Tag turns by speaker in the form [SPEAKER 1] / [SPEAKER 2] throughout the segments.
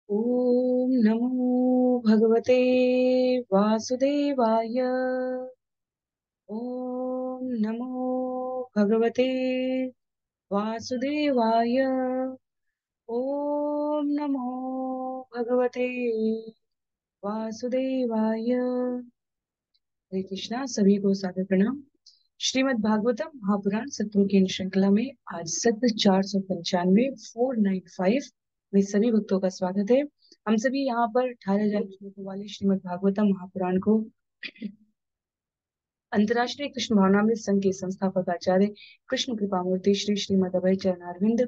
[SPEAKER 1] ओम नमो भगवते वासुदेवाय। ओम नमो भगवते वासुदेवाय। ओम नमो भगवते वासुदेवाय। हरे कृष्णा। सभी को सादर प्रणाम। श्रीमद् भागवतम महापुराण सत्रों की इन श्रृंखला में आज सत्र 495 495 में सभी भक्तों का स्वागत है। हम सभी यहाँ पर 18,000 श्लोकों वाले श्रीमद् भागवतम महापुराण को अंतर्राष्ट्रीय कृष्ण भावनामृत संघ के संस्थापक आचार्य कृष्ण कृपा मूर्ति श्री श्रीमद अभय चरणारविंद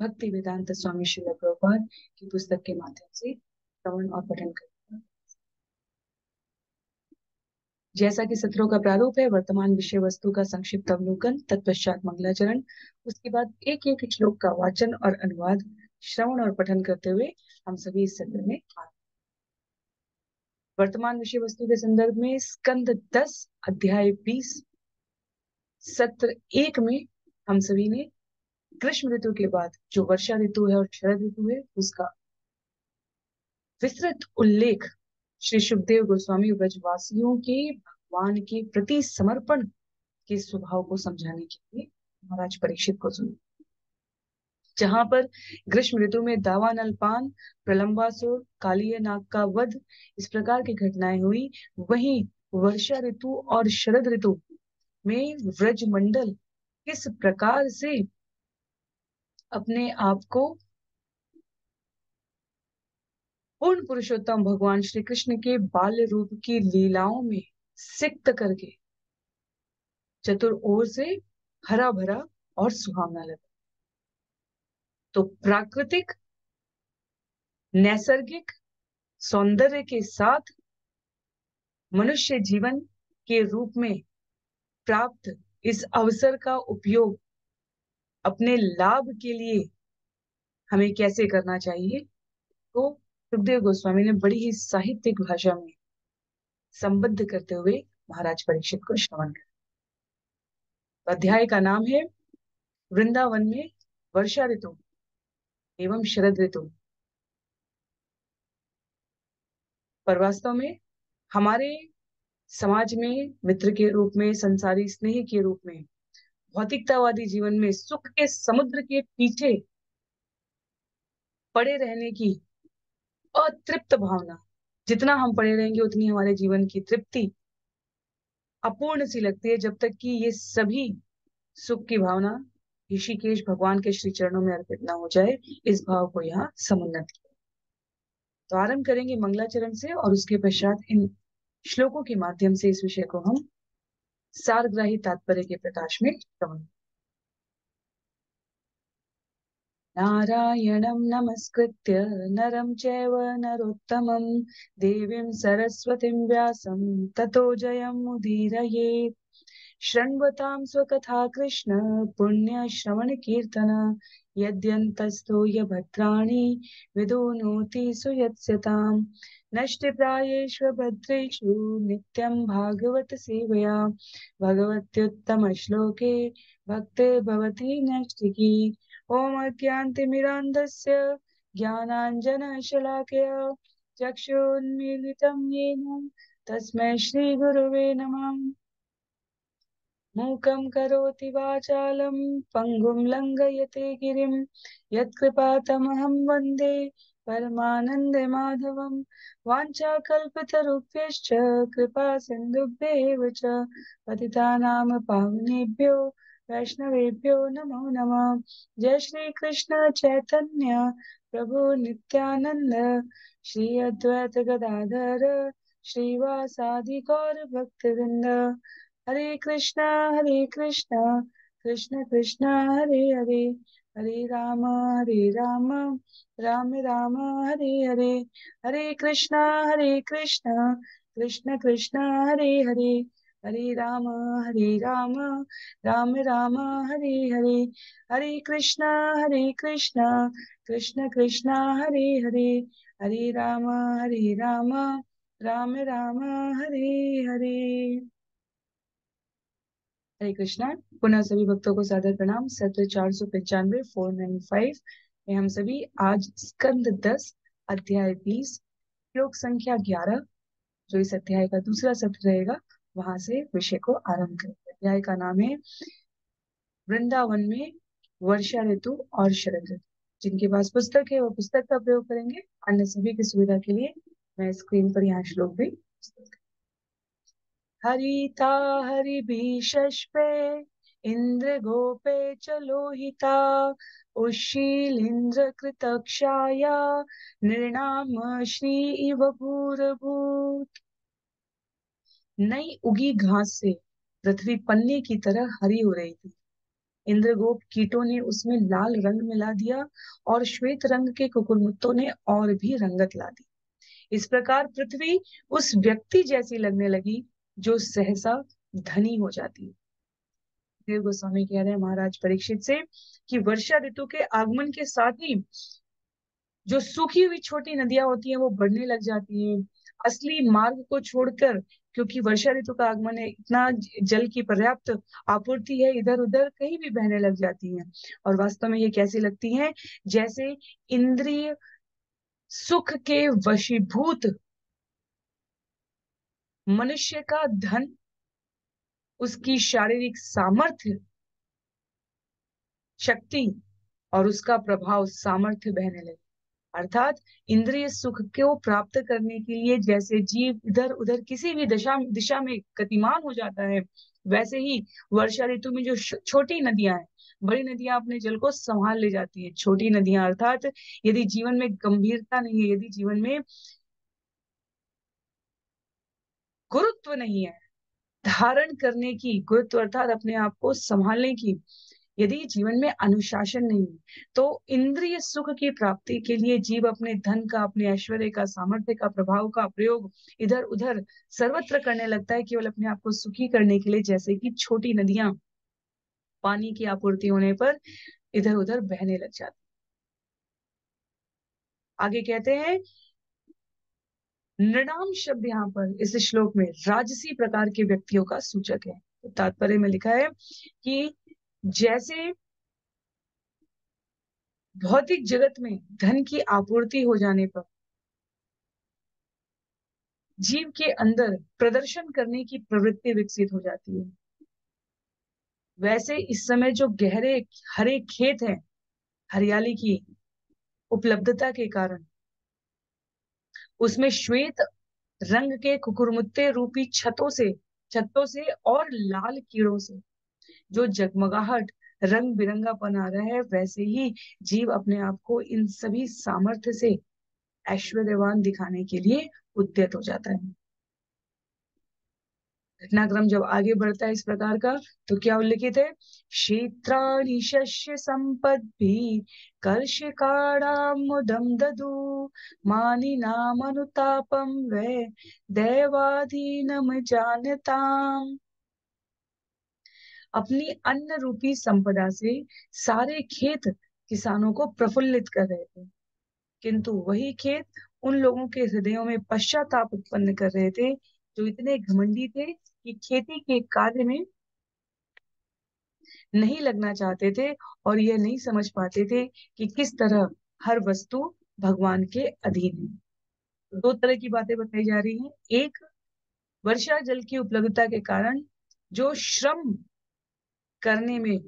[SPEAKER 1] भक्ति वेदांत स्वामी श्री प्रभुपाद की पुस्तक के माध्यम से श्रवण और पठन करते हैं। जैसा कि सत्रों का प्रारूप है, वर्तमान विषय वस्तु का संक्षिप्त अवलोकन, तत्पश्चात मंगलाचरण, उसके बाद एक एक श्लोक का वाचन और अनुवाद, श्रवण और पठन करते हुए हम सभी इस सत्र में वर्तमान विषय वस्तु के संदर्भ में स्कंद 10 अध्याय 20 सत्र 1 में हम सभी ने ग्रीष्म ऋतु के बाद जो वर्षा ऋतु है और शरद ऋतु है उसका विस्तृत उल्लेख श्री सुखदेव गोस्वामी व्रजवासियों के भगवान के प्रति समर्पण के स्वभाव को समझाने के लिए महाराज परीक्षित को सुना। जहां पर ग्रीष्म ऋतु में दावानल पान, प्रलंबासुर, कालिय नाग का वध, इस प्रकार की घटनाएं हुई, वहीं वर्षा ऋतु और शरद ऋतु में व्रजमंडल किस प्रकार से अपने आप को पूर्ण पुरुषोत्तम भगवान श्री कृष्ण के बाल्य रूप की लीलाओं में सिक्त करके चतुर ओर से हरा भरा और सुहावना लगा। तो प्राकृतिक नैसर्गिक सौंदर्य के साथ मनुष्य जीवन के रूप में प्राप्त इस अवसर का उपयोग अपने लाभ के लिए हमें कैसे करना चाहिए, तो सुखदेव गोस्वामी ने बड़ी ही साहित्यिक भाषा में संबद्ध करते हुए महाराज परीक्षित को श्रवण किया। अध्याय का नाम है वृंदावन में वर्षा ऋतु एवं शरद ऋतु। पर वास्तव में हमारे समाज में मित्र के रूप में, संसारी स्नेह के रूप में, भौतिकतावादी जीवन में सुख के समुद्र के पीछे पड़े रहने की अतृप्त भावना, जितना हम पड़े रहेंगे उतनी हमारे जीवन की तृप्ति अपूर्ण सी लगती है, जब तक कि ये सभी सुख की भावना ऋषिकेश भगवान के श्री चरणों में अर्पित ना हो जाए। इस भाव को यहाँ समुन्नत किया। तो आरंभ करेंगे मंगलाचरण से और उसके पश्चात इन श्लोकों के माध्यम से इस विषय को हम सारग्राही तात्पर्य के प्रकाश में श्रवण। नारायणं नमस्कृत्य नरं चैव नरोत्तमं देवीं सरस्वतीं व्यासं ततो जयमुदीरयेत्। शृण्वतां स्वकथा कृष्ण पुण्यश्रवणकीर्तन यद्यन्तस्थो भद्राणि विदुनोति सुयत्स्यताम्। नष्टप्रायेषु भद्रेषु नित्यं भागवत सेवया भगवत्युत्तमश्लोके भक्तिर्भवति नैष्ठिकी। ॐ अज्ञानतिमिरान्धस्य ज्ञानाञ्जनशलाकया चक्षुन्मीलितं येन तस्मै श्रीगुरवे नमः। मूकं करोति वाचालं पङ्गुं लङ्घयते गिरिं यत्कृपातमहं वन्दे परमानन्दमाधवं। वाञ्छाकल्पतरुभ्यश्च कृपा सिन्धुभ्येव च पतितानां पावनेभ्यो वैष्णवेभ्यो नमो नमः। जय श्री कृष्ण चैतन्य प्रभु नित्यानंद श्री अद्वैत गदाधर श्रीवासादि गौर भक्तवृंद। हरे कृष्णा कृष्ण कृष्ण हरे हरे, हरे राम राम राम हरे हरे। हरे कृष्णा कृष्ण कृष्ण हरे हरे, हरे राम राम राम हरे हरे। हरे कृष्णा कृष्ण कृष्ण हरे हरे, हरे राम राम राम हरे हरे। हरे कृष्णा। पुनः सभी भक्तों को सादर प्रणाम। सत्र 495 495 में हम सभी आज स्कंद 10 अध्याय 20 श्लोक संख्या 11, जो इस अध्याय का दूसरा सत्र रहेगा, वहां से विषय को आरंभ करेंगे। अध्याय का नाम है वृंदावन में वर्षा ऋतु और शरद ऋतु। जिनके पास पुस्तक है वो पुस्तक का प्रयोग करेंगे, अन्य सभी की सुविधा के लिए मैं स्क्रीन पर यहाँ श्लोक भी। हरिता हरिभिषष्पे इंद्र गोपे च लोहिता उशीलिंद्र कृतक्षाया निर्णाम श्री इव भूरभूत। नई उगी घास से पृथ्वी पन्ने की तरह हरी हो रही थी। इंद्रगोप कीटों ने उसमें लाल रंग मिला दिया और श्वेत रंग के कुकुरमुत्तों ने और भी रंगत ला दी। इस प्रकार पृथ्वी उस व्यक्ति जैसी लगने लगी जो सहसा धनी हो जाती है। देव गोस्वामी कह रहे हैं महाराज परीक्षित से कि वर्षा ऋतु के आगमन के साथ ही जो सूखी हुई छोटी नदियां होती हैं वो बढ़ने लग जाती हैं। असली मार्ग को छोड़कर, क्योंकि वर्षा ऋतु का आगमन है, इतना जल की पर्याप्त आपूर्ति है, इधर उधर कहीं भी बहने लग जाती हैं। और वास्तव में ये कैसी लगती हैं? जैसे इंद्रिय सुख के वशीभूत मनुष्य का धन, उसकी शारीरिक सामर्थ्य, शक्ति और उसका प्रभाव सामर्थ्य बहने लगे। अर्थात इंद्रिय सुख को प्राप्त करने के लिए जैसे जीव इधर उधर किसी भी दिशा में गतिमान हो जाता है, वैसे ही वर्षा ऋतु में जो छोटी नदियां हैं, बड़ी नदियां अपने जल को संभाल ले जाती है। छोटी नदियां अर्थात यदि जीवन में गंभीरता नहीं है, यदि जीवन में गुरुत्व नहीं है, धारण करने की, गुरुत्व अर्थात अपने आप को संभालने की, यदि जीवन में अनुशासन नहीं है, तो इंद्रिय सुख की प्राप्ति के लिए जीव अपने धन का, अपने ऐश्वर्य का, सामर्थ्य का, प्रभाव का प्रयोग इधर उधर सर्वत्र करने लगता है, केवल अपने आप को सुखी करने के लिए। जैसे कि छोटी नदियां पानी की आपूर्ति होने पर इधर उधर बहने लग जाती। आगे कहते हैं, नृणाम शब्द यहाँ पर इस श्लोक में राजसी प्रकार के व्यक्तियों का सूचक है। तो तात्पर्य में लिखा है कि जैसे भौतिक जगत में धन की आपूर्ति हो जाने पर जीव के अंदर प्रदर्शन करने की प्रवृत्ति विकसित हो जाती है, वैसे इस समय जो गहरे हरे खेत हैं, हरियाली की उपलब्धता के कारण उसमें श्वेत रंग के कुकुरमुत्ते रूपी छत्तों से और लाल कीड़ों से जो जगमगाहट, रंग बिरंगापन आ रहा है, वैसे ही जीव अपने आप को इन सभी सामर्थ्य से ऐश्वर्यवान दिखाने के लिए उद्यत हो जाता है। घटनाक्रम जब आगे बढ़ता है इस प्रकार का, तो क्या उल्लिखित है? क्षेत्राणि शस्य संपद्भिः कर्षिकाणामुदं ददु मानिनामनुतापं वै दैवाधीनम जानताम्। अपनी अन्न रूपी संपदा से सारे खेत किसानों को प्रफुल्लित कर रहे थे, किंतु वही खेत उन लोगों के हृदयों में पश्चाताप उत्पन्न कर रहे थे जो इतने घमंडी थे कि खेती के कार्य में नहीं लगना चाहते थे और यह नहीं समझ पाते थे कि किस तरह हर वस्तु भगवान के अधीन है। दो तरह की बातें बताई जा रही हैं। एक, वर्षा जल की उपलब्धता के कारण जो श्रम करने में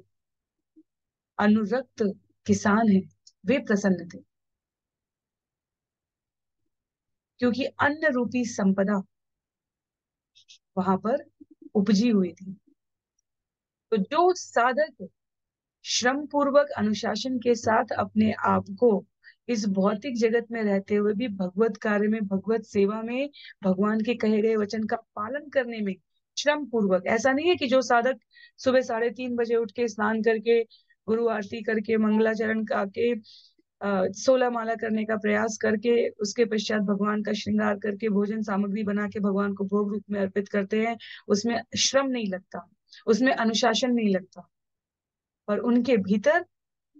[SPEAKER 1] अनुरक्त किसान हैं वे प्रसन्न थे, क्योंकि अन्न रूपी संपदा वहां पर उपजी हुई थी। तो जो साधक श्रम पूर्वक अनुशासन के साथ अपने आप को इस भौतिक जगत में रहते हुए भी भगवत कार्य में, भगवत सेवा में, भगवान के कहे गए वचन का पालन करने में श्रम पूर्वक, ऐसा नहीं है कि जो साधक सुबह 3:30 बजे उठ के स्नान करके गुरु आरती करके मंगलाचरण करके 16 माला करने का प्रयास करके उसके पश्चात भगवान का श्रृंगार करके भोजन सामग्री बना के भगवान को भोग रूप में अर्पित करते हैं, उसमें श्रम नहीं लगता, उसमें अनुशासन नहीं लगता, पर उनके भीतर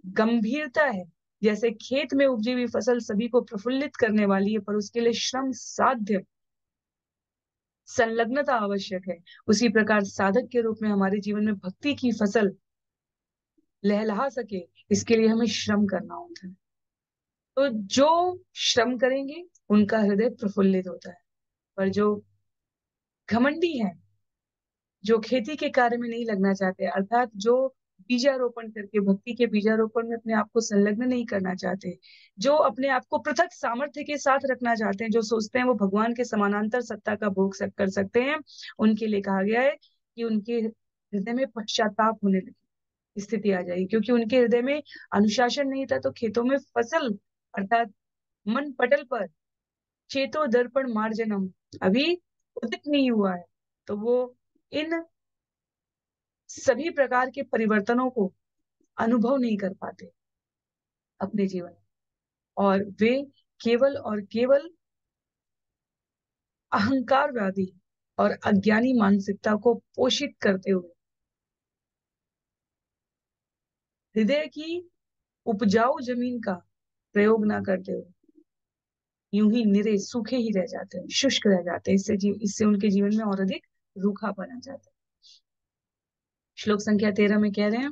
[SPEAKER 1] गंभीरता है। जैसे खेत में उपजी हुई फसल सभी को प्रफुल्लित करने वाली है, पर उसके लिए श्रम साध्य संलग्नता आवश्यक है। उसी प्रकार साधक के रूप में हमारे जीवन में भक्ति की फसल लहलहा सके, इसके लिए हमें श्रम करना होता है। तो जो श्रम करेंगे उनका हृदय प्रफुल्लित होता है, पर जो घमंडी है, जो खेती के कार्य में नहीं लगना चाहते, अर्थात जो बीजारोपण करके भक्ति के बीजारोपण में अपने आप को संलग्न नहीं करना चाहते, जो अपने आप को पृथक सामर्थ्य के साथ रखना चाहते हैं, जो सोचते हैं वो भगवान के समानांतर सत्ता का भोग कर सकते हैं, उनके लिए कहा गया है कि उनके हृदय में पश्चाताप होने लगी स्थिति आ जाएगी, क्योंकि उनके हृदय में अनुशासन नहीं था। तो खेतों में फसल, अर्थात मन पटल पर चेतो दर्पण मार्जनम अभी उदित नहीं हुआ है, तो वो इन सभी प्रकार के परिवर्तनों को अनुभव नहीं कर पाते अपने जीवन में, और वे केवल और केवल अहंकारवादी और अज्ञानी मानसिकता को पोषित करते हुए हृदय की उपजाऊ जमीन का प्रयोग ना करते हुए यूं ही निरे सूखे ही रह जाते हैं, शुष्क रह जाते हैं। इससे उनके जीवन में और अधिक रूखापन आ जाता है। श्लोक संख्या 13 में कह रहे हैं,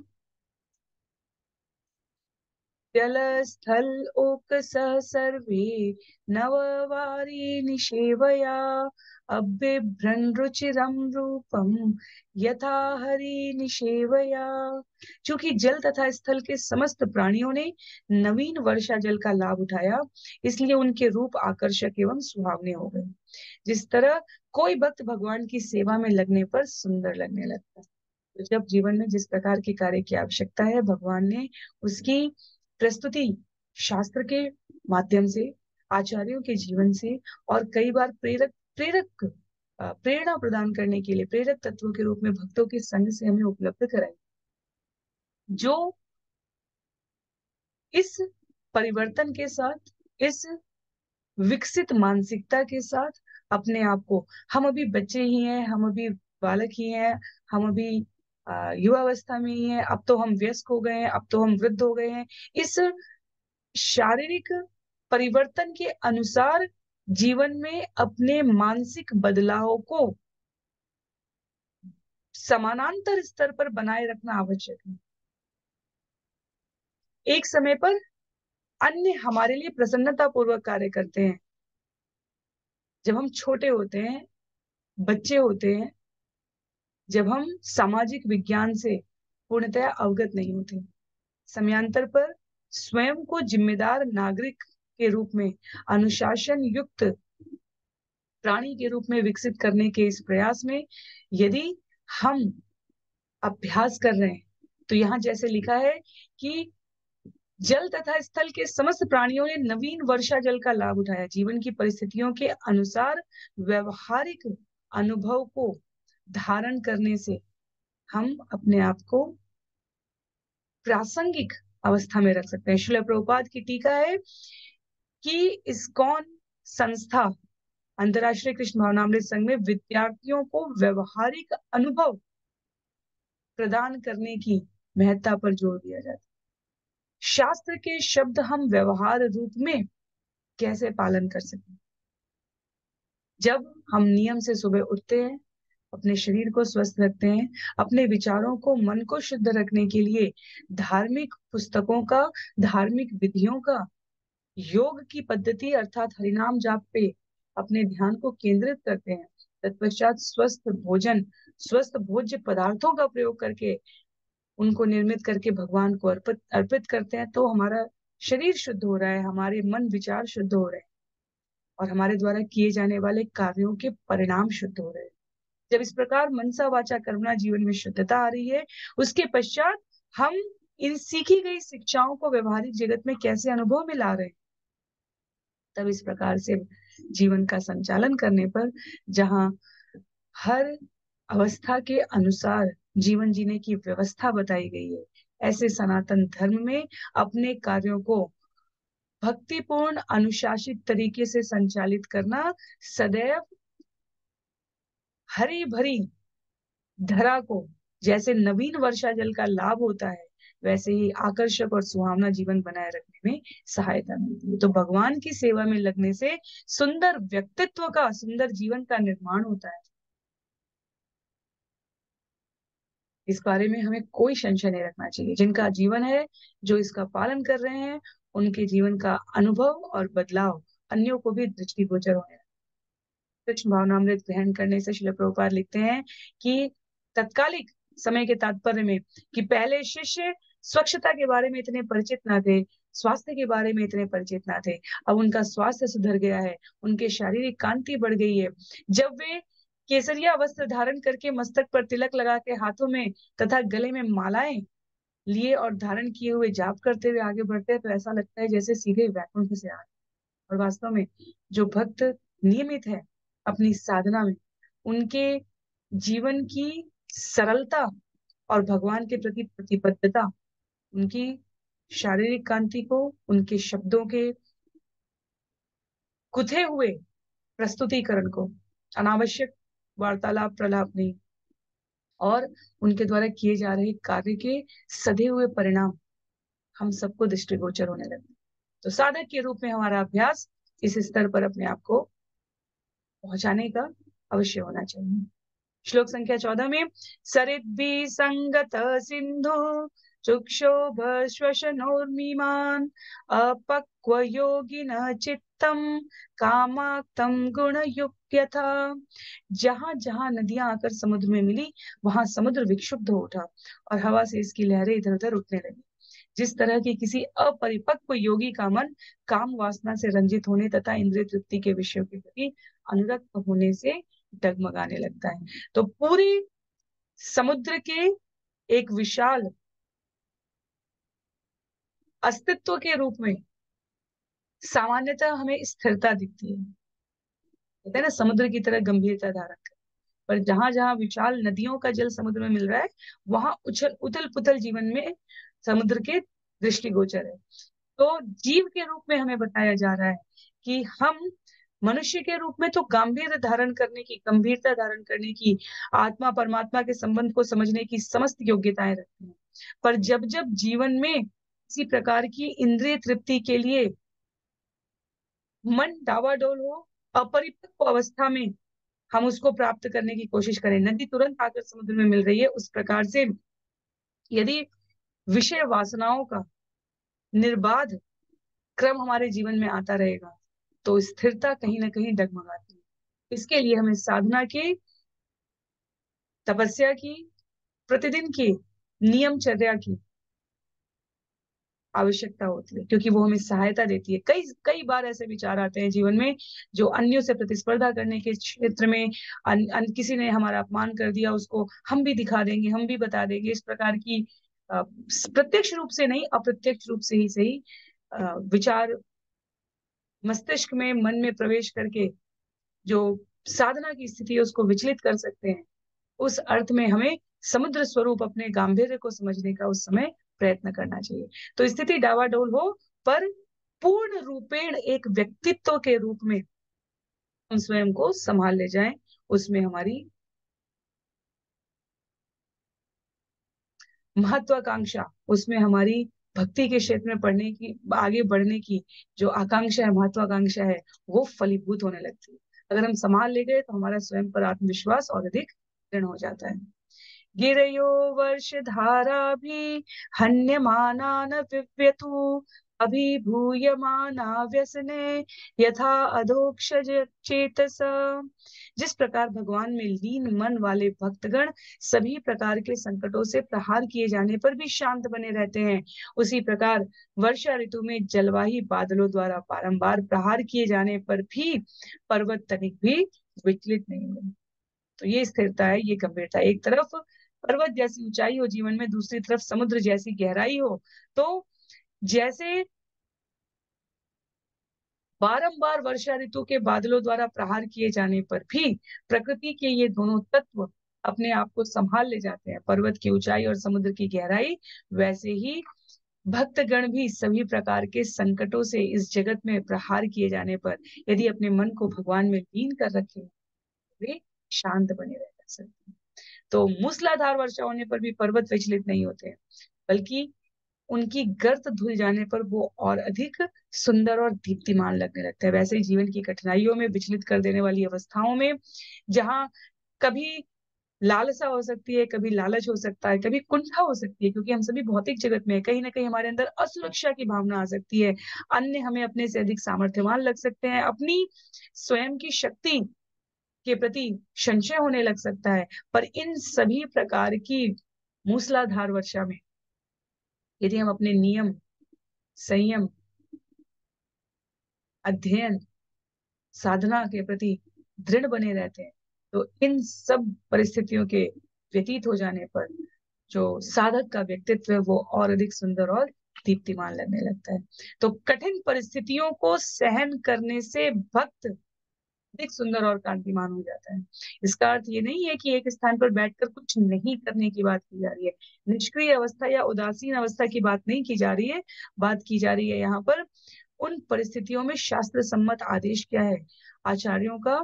[SPEAKER 1] जल स्थल ओकसः सर्वे नववारी निषेवया अबिभ्रन् रुचिरं रूपम यथा हरि निषेवया। चूंकि जल तथा स्थल के समस्त प्राणियों ने नवीन वर्षा जल का लाभ उठाया, इसलिए उनके रूप आकर्षक एवं सुहावने हो गए, जिस तरह कोई भक्त भगवान की सेवा में लगने पर सुंदर लगने लगता है। तो जब जीवन में जिस प्रकार के कार्य की आवश्यकता है, भगवान ने उसकी प्रस्तुति शास्त्र के माध्यम से, आचार्यों के जीवन से, और कई बार प्रेरक प्रेरक प्रेरणा प्रदान करने के लिए प्रेरक तत्वों के रूप में भक्तों के संग से हमें उपलब्ध कराई, जो इस परिवर्तन के साथ, इस विकसित मानसिकता के साथ अपने आप को, हम अभी बच्चे ही हैं, हम अभी बालक ही हैं, हम अभी युवावस्था में ही हैं, अब तो हम वयस्क हो गए हैं, अब तो हम वृद्ध हो गए हैं, इस शारीरिक परिवर्तन के अनुसार जीवन में अपने मानसिक बदलाव को समानांतर स्तर पर बनाए रखना आवश्यक है। एक समय पर अन्य हमारे लिए प्रसन्नता पूर्वक कार्य करते हैं। जब हम छोटे होते हैं, बच्चे होते हैं, जब हम सामाजिक विज्ञान से पूर्णतया अवगत नहीं होते, समयांतर पर स्वयं को जिम्मेदार नागरिक के रूप में, अनुशासन युक्त प्राणी के रूप में विकसित करने के इस प्रयास में यदि हम अभ्यास कर रहे हैं, तो यहाँ जैसे लिखा है कि जल तथा स्थल के समस्त प्राणियों ने नवीन वर्षा जल का लाभ उठाया, जीवन की परिस्थितियों के अनुसार व्यवहारिक अनुभव को धारण करने से हम अपने आप को प्रासंगिक अवस्था में रख सकते हैं। श्रील प्रभुपाद की टीका है कि इस्कॉन संस्था अंतरराष्ट्रीय कृष्ण भावनामृत संघ में विद्यार्थियों को व्यवहारिक अनुभव प्रदान करने की महत्ता पर जोर दिया जाता है। शास्त्र के शब्द हम व्यवहार रूप में कैसे पालन कर सकते, जब हम नियम से सुबह उठते हैं, अपने शरीर को स्वस्थ रखते हैं, अपने विचारों को, मन को शुद्ध रखने के लिए धार्मिक पुस्तकों का, धार्मिक विधियों का, योग की पद्धति अर्थात हरिनाम जाप पे अपने ध्यान को केंद्रित करते हैं, तत्पश्चात स्वस्थ भोजन, स्वस्थ भोज्य पदार्थों का प्रयोग करके उनको निर्मित करके भगवान को अर्पित अर्पित करते हैं, तो हमारा शरीर शुद्ध हो रहा है, हमारे मन विचार शुद्ध हो रहे हैं, और हमारे द्वारा किए जाने वाले कार्यों के परिणाम शुद्ध हो रहे हैं। जब इस प्रकार मनसा वाचा कर्मणा जीवन में शुद्धता आ रही है, उसके पश्चात हम इन सीखी गई शिक्षाओं को व्यवहारिक जगत में कैसे अनुभव में ला रहे हैं, तब इस प्रकार से जीवन का संचालन करने पर, जहां हर अवस्था के अनुसार जीवन जीने की व्यवस्था बताई गई है, ऐसे सनातन धर्म में अपने कार्यों को भक्तिपूर्ण अनुशासित तरीके से संचालित करना सदैव हरी भरी धरा को जैसे नवीन वर्षा जल का लाभ होता है, वैसे ही आकर्षक और सुहावना जीवन बनाए रखने में सहायता मिलती है। तो भगवान की सेवा में लगने से सुंदर व्यक्तित्व का, सुंदर जीवन का निर्माण होता है। इस बारे में हमें कोई संशय नहीं रखना चाहिए। जिनका जीवन है, जो इसका पालन कर रहे हैं, उनके जीवन का अनुभव और बदलाव अन्यों को भी दृष्टिगोचर होने लगा। कृष्ण भावनामृत ग्रहण करने से श्रील प्रभुपाद लिखते हैं कि तत्कालिक समय के तात्पर्य में कि पहले शिष्य स्वच्छता के बारे में इतने परिचित ना थे, स्वास्थ्य के बारे में इतने परिचित ना थे। अब उनका स्वास्थ्य सुधर गया है, उनके शारीरिक कांति बढ़ गई है। जब वे केसरिया वस्त्र धारण करके मस्तक पर तिलक लगा के हाथों में तथा गले में मालाएं लिए और धारण किए हुए जाप करते हुए आगे बढ़ते हैं, तो ऐसा लगता है जैसे सीधे वैकुंठ से आ रहे हैं। और वास्तव में जो भक्त नियमित है अपनी साधना में, उनके जीवन की सरलता और भगवान के प्रति प्रतिबद्धता उनकी शारीरिक कांति को, उनके शब्दों के गुथे हुए प्रस्तुतिकरण को, अनावश्यक वार्तालाप प्रलाप नहीं, और उनके द्वारा किए जा रहे कार्य के सधे हुए परिणाम हम सबको दृष्टिगोचर होने लगे। तो साधक के रूप में हमारा अभ्यास इस स्तर पर अपने आप को पहुंचाने का अवश्य होना चाहिए। श्लोक संख्या 14 में सरिद्भि संगत सिंधु चुक्षोभ श्वशनोर्मिमान् अपक्व योगिन चित्तम कामाक्तम गुणयुक्त यथा। जहां जहां नदियां आकर समुद्र में मिली, वहां समुद्र विक्षुब्ध हो उठा और हवा से इसकी लहरें इधर उधर उठने लगी। जिस तरह की किसी अपरिपक्व योगी का मन काम वासना से रंजित होने तथा इंद्रिय तृप्ति के विषयों के प्रति अनुरक्त होने से डगमगाने लगता है। तो पूरी समुद्र के एक विशाल अस्तित्व के रूप में सामान्यतः हमें स्थिरता दिखती है। कहते हैं ना, समुद्र की तरह गंभीरता धारण कर। पर जहां जहां विशाल नदियों का जल समुद्र में मिल रहा है, वहां उछल उथल पुथल जीवन में समुद्र के दृष्टिगोचर है। तो जीव के रूप में हमें बताया जा रहा है कि हम मनुष्य के रूप में तो गांभीर्य धारण करने की, गंभीरता धारण करने की, आत्मा परमात्मा के संबंध को समझने की समस्त योग्यताएं रखते हैं। पर जब जब जीवन में किसी प्रकार की इंद्रिय तृप्ति के लिए मन डावाडोल हो, अपरिपक्व अवस्था में हम उसको प्राप्त करने की कोशिश करें, नदी तुरंत आकर समुद्र में मिल रही है, उस प्रकार से यदि विषय वासनाओं का निर्बाध क्रम हमारे जीवन में आता रहेगा, तो स्थिरता कहीं ना कहीं डगमगाती है। इसके लिए हमें साधना की, तपस्या की, प्रतिदिन की नियमचर्या की आवश्यकता होती है, क्योंकि वो हमें सहायता देती है। कई कई बार ऐसे विचार आते हैं जीवन में जो अन्यों से प्रतिस्पर्धा करने के क्षेत्र में, किसी ने हमारा अपमान कर दिया, उसको हम भी दिखा देंगे, हम भी बता देंगे। इस प्रकार की प्रत्यक्ष रूप से नहीं, अप्रत्यक्ष रूप से ही सही विचार मस्तिष्क में, मन में प्रवेश करके जो साधना की स्थिति है उसको विचलित कर सकते हैं। उस अर्थ में हमें समुद्र स्वरूप अपने गांभीर्य को समझने का उस समय प्रयत्न करना चाहिए। तो स्थिति डावाडोल हो, पर पूर्ण रूपेण एक व्यक्तित्व के रूप में हम स्वयं को संभाल ले जाएं, उसमें हमारी महत्वाकांक्षा, उसमें हमारी भक्ति के क्षेत्र में पढ़ने की, आगे बढ़ने की जो आकांक्षा है, महत्वाकांक्षा है, वो फलीभूत होने लगती है। अगर हम संभाल ले गए तो हमारा स्वयं पर आत्मविश्वास और अधिक दृढ़ हो जाता है। गिरयो वर्षधारा भी हन्यमाना न विव्यतु अभिभूयमाना व्यसने यथा अधोक्षज चेतस। जिस प्रकार भगवान में लीन मन वाले भक्तगण सभी प्रकार के संकटों से प्रहार किए जाने पर भी शांत बने रहते हैं, उसी प्रकार वर्षा ऋतु में जलवाही बादलों द्वारा बारंबार प्रहार किए जाने पर भी पर्वत तनिक भी विचलित नहीं हुए। तो ये स्थिरता है, ये गंभीरता। एक तरफ पर्वत जैसी ऊंचाई हो जीवन में, दूसरी तरफ समुद्र जैसी गहराई हो। तो जैसे बारंबार वर्षा ऋतु के बादलों द्वारा प्रहार किए जाने पर भी प्रकृति के ये दोनों तत्व अपने आप को संभाल ले जाते हैं, पर्वत की ऊंचाई और समुद्र की गहराई, वैसे ही भक्तगण भी सभी प्रकार के संकटों से इस जगत में प्रहार किए जाने पर यदि अपने मन को भगवान में लीन कर रखें, वे शांत बने रह सकते हैं। तो मूसलाधार वर्षा होने पर भी पर्वत विचलित नहीं होते हैं, बल्कि उनकी गर्त धुल जाने पर वो और अधिक सुंदर और दीप्तिमान लगने लगता है। वैसे ही जीवन की कठिनाइयों में, विचलित कर देने वाली अवस्थाओं में, जहां कभी लालसा हो सकती है, कभी लालच हो सकता है, कभी कुंठा हो सकती है, क्योंकि हम सभी भौतिक जगत में हैं। कहीं न कहीं हमारे अंदर असुरक्षा की भावना आ सकती है। अन्य हमें अपने से अधिक सामर्थ्यवान लग सकते हैं। अपनी स्वयं की शक्ति के प्रति संशय होने लग सकता है। पर इन सभी प्रकार की मूसलाधार वर्षा में यदि हम अपने नियम, संयम, अध्ययन, साधना के प्रति दृढ़ बने रहते हैं, तो इन सब परिस्थितियों के व्यतीत हो जाने पर जो साधक का व्यक्तित्व है वो और अधिक सुंदर और दीप्तिमान लगने लगता है। तो कठिन परिस्थितियों को सहन करने से भक्त अधिक सुंदर और कांतिमान हो जाता है। इसका अर्थ ये नहीं है कि एक स्थान पर बैठकर कुछ नहीं करने की बात की जा रही है। निष्क्रिय अवस्था या उदासीन अवस्था की बात नहीं की जा रही है। बात की जा रही है यहाँ पर उन परिस्थितियों में शास्त्र सम्मत आदेश क्या है, आचार्यों का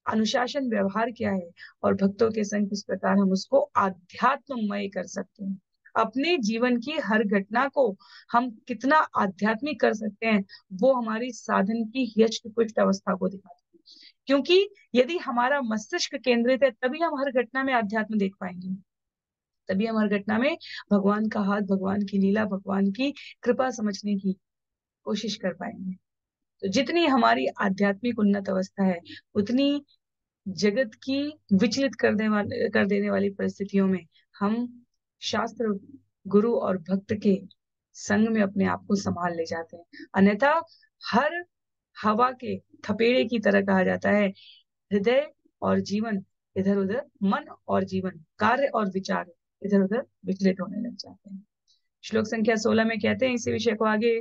[SPEAKER 1] अनुशासन व्यवहार क्या है, और भक्तों के संग किस प्रकार हम उसको आध्यात्ममय कर सकते हैं। अपने जीवन की हर घटना को हम कितना आध्यात्मिक कर सकते हैं, वो हमारी साधन की यष्ट पुष्ट अवस्था को दिखाता है। क्योंकि यदि हमारा मस्तिष्क केंद्रित है, तभी हम हर घटना में अध्यात्म देख पाएंगे। तभी हम हर घटना में भगवान का हाथ, भगवान की लीला, भगवान की कृपा समझने की कोशिश कर पाएंगे। तो जितनी हमारी आध्यात्मिक उन्नत अवस्था है, उतनी जगत की विचलित कर देने वाली परिस्थितियों में हम शास्त्र, गुरु और भक्त के संग में अपने आप को संभाल ले जाते हैं। अन्यथा हर हवा के थपेड़े की तरह कहा जाता है, हृदय और जीवन इधर उधर, मन और जीवन, कार्य और विचार इधर उधर विचलित होने लग जाते हैं। श्लोक संख्या 16 में कहते हैं, इसी विषय को आगे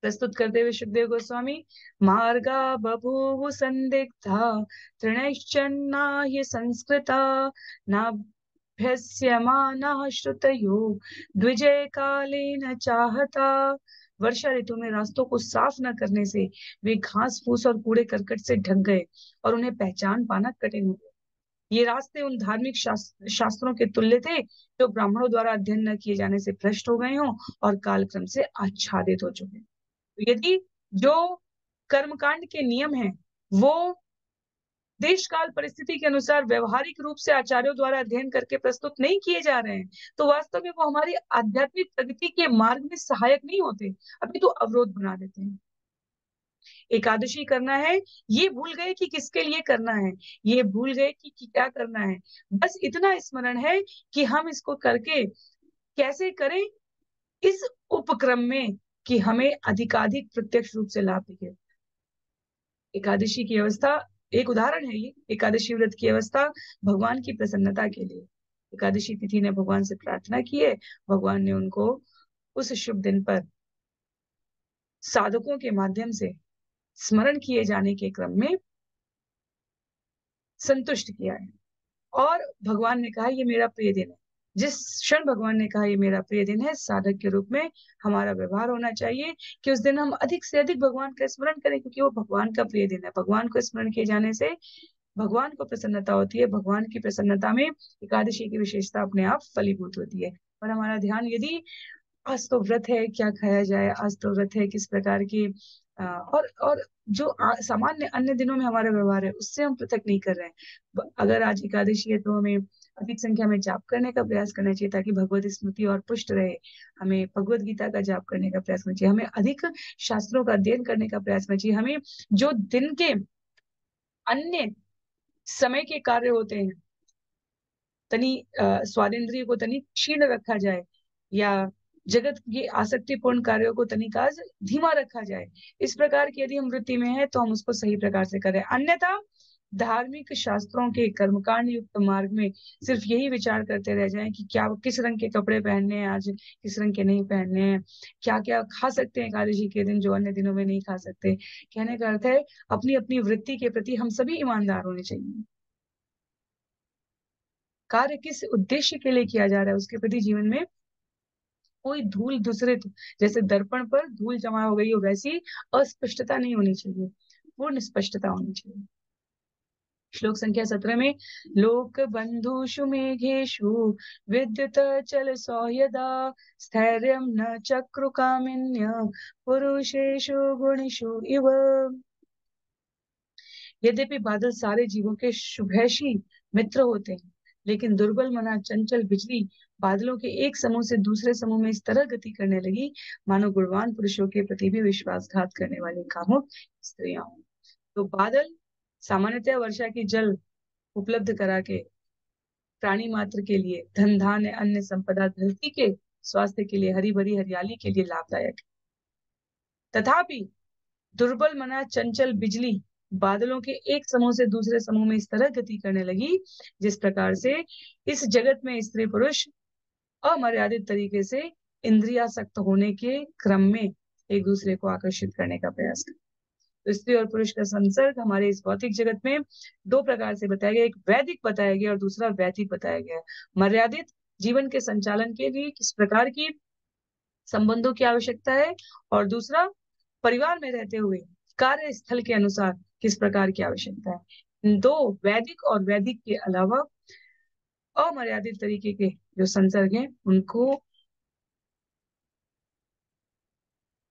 [SPEAKER 1] प्रस्तुत करते हुए सुखदेव गोस्वामी, मार्गा बभूव संदिग्धा तृणैश्चन्ना हि संस्कृता नाभ्यस्यमानः श्रुतयो द्विजय कालेन चाहता। वर्षा ऋतु में रास्तों को साफ न करने से वे घास फूस और कूड़े करकट से ढक गए और उन्हें पहचान पाना कठिन हो गया। ये रास्ते उन धार्मिक शास्त्रों के तुल्य थे जो ब्राह्मणों द्वारा अध्ययन न किए जाने से भ्रष्ट हो गए हों और कालक्रम से आच्छादित हो चुके। यदि जो कर्मकांड के नियम हैं वो देश काल परिस्थिति के अनुसार व्यवहारिक रूप से आचार्यों द्वारा अध्ययन करके प्रस्तुत नहीं किए जा रहे हैं, तो वास्तव में वो हमारी आध्यात्मिक प्रगति के मार्ग में सहायक नहीं होते, अभी तो अवरोध बना देते हैं। एकादशी करना है, ये भूल गए कि किसके लिए करना है, ये भूल गए कि क्या करना है। बस इतना स्मरण है कि हम इसको करके कैसे करें इस उपक्रम में कि हमें अधिकाधिक प्रत्यक्ष रूप से लाभ दिखे। एकादशी की अवस्था एक उदाहरण है, ये एकादशी व्रत की अवस्था भगवान की प्रसन्नता के लिए। एकादशी तिथि ने भगवान से प्रार्थना की है, भगवान ने उनको उस शुभ दिन पर साधकों के माध्यम से स्मरण किए जाने के क्रम में संतुष्ट किया है। और भगवान ने कहा ये मेरा प्रिय दिन है। जिस क्षण भगवान ने कहा ये मेरा प्रिय दिन है, साधक के रूप में हमारा व्यवहार होना चाहिए कि उस दिन हम अधिक से अधिक भगवान का स्मरण करें, क्योंकि वो भगवान का प्रिय दिन है। भगवान को स्मरण किए जाने से भगवान को प्रसन्नता होती है। भगवान की प्रसन्नता में एकादशी की विशेषता अपने आप फलीभूत होती है। और हमारा ध्यान यदि आज तो व्रत है, क्या खाया जाए, आज तो व्रत है, किस प्रकार की और जो सामान्य अन्य दिनों में हमारा व्यवहार है उससे हम पृथक नहीं कर रहे हैं। अगर आज एकादशी है तो हमें अधिक संख्या में जाप करने का प्रयास करना चाहिए ताकि भगवत स्मृति और पुष्ट रहे। हमें भगवत गीता का जाप करने का प्रयास करना चाहिए, हमें अधिक शास्त्रों का अध्ययन करने का प्रयास करना चाहिए। हमें जो दिन के अन्य समय के कार्य होते हैं, तनी स्वादेंद्रिय को तनी क्षीण रखा जाए, या जगत के आसक्तिपूर्ण कार्यों को तनिकाज धीमा रखा जाए। इस प्रकार की यदि हम वृत्ति में है तो हम उसको सही प्रकार से करें। अन्यथा धार्मिक शास्त्रों के कर्मकांड युक्त मार्ग में सिर्फ यही विचार करते रह जाएं कि क्या किस रंग के कपड़े पहनने हैं, आज किस रंग के नहीं पहनने हैं, क्या क्या खा सकते हैं एकादशी के दिन जो अन्य दिनों में नहीं खा सकते। कहने का अर्थ है अपनी अपनी वृत्ति के प्रति हम सभी ईमानदार होने चाहिए। कार्य किस उद्देश्य के लिए किया जा रहा है उसके प्रति जीवन में कोई धूल दूसरे, जैसे दर्पण पर धूल जमा हो गई हो वैसी अस्पष्टता नहीं होनी चाहिए, पूर्ण स्पष्टता होनी चाहिए। श्लोक संख्या 17 में, लोक बंधुषु मेघेषु विद्युत चल सौयदा स्थैर्य न चक्रु कामिन्य पुरुषेषु गुणेषु इव। यद्यपि बादल सारे जीवों के शुभैषी मित्र होते हैं, लेकिन दुर्बल मना चंचल बिजली बादलों के एक समूह से दूसरे समूह में इस तरह गति करने लगी मानो गुणवान पुरुषों के प्रति भी विश्वासघात करने वाली कामुक स्त्रियां हों। तो बादल सामान्यतः वर्षा की जल उपलब्ध करा के प्राणी मात्र के लिए, धन धान्य अन्य संपदा, धरती के स्वास्थ्य के लिए, हरी भरी हरियाली के लिए लाभदायक है। तथापि दुर्बल मना चंचल बिजली बादलों के एक समूह से दूसरे समूह में इस तरह गति करने लगी जिस प्रकार से इस जगत में स्त्री पुरुष अमर्यादित तरीके से इंद्रियासक्त होने के क्रम में एक दूसरे को आकर्षित करने का प्रयास करते। तो स्त्री और पुरुष का संसर्ग हमारे इस भौतिक जगत में दो प्रकार से बताया गया, एक वैदिक बताया गया और दूसरा वैदिक बताया गया। मर्यादित जीवन के संचालन के लिए किस प्रकार की संबंधों की आवश्यकता है, और दूसरा परिवार में रहते हुए कार्य स्थल के अनुसार किस प्रकार की आवश्यकता है। इन दो वैदिक और वैदिक के अलावा अमर्यादित तरीके के जो संसर्ग हैं उनको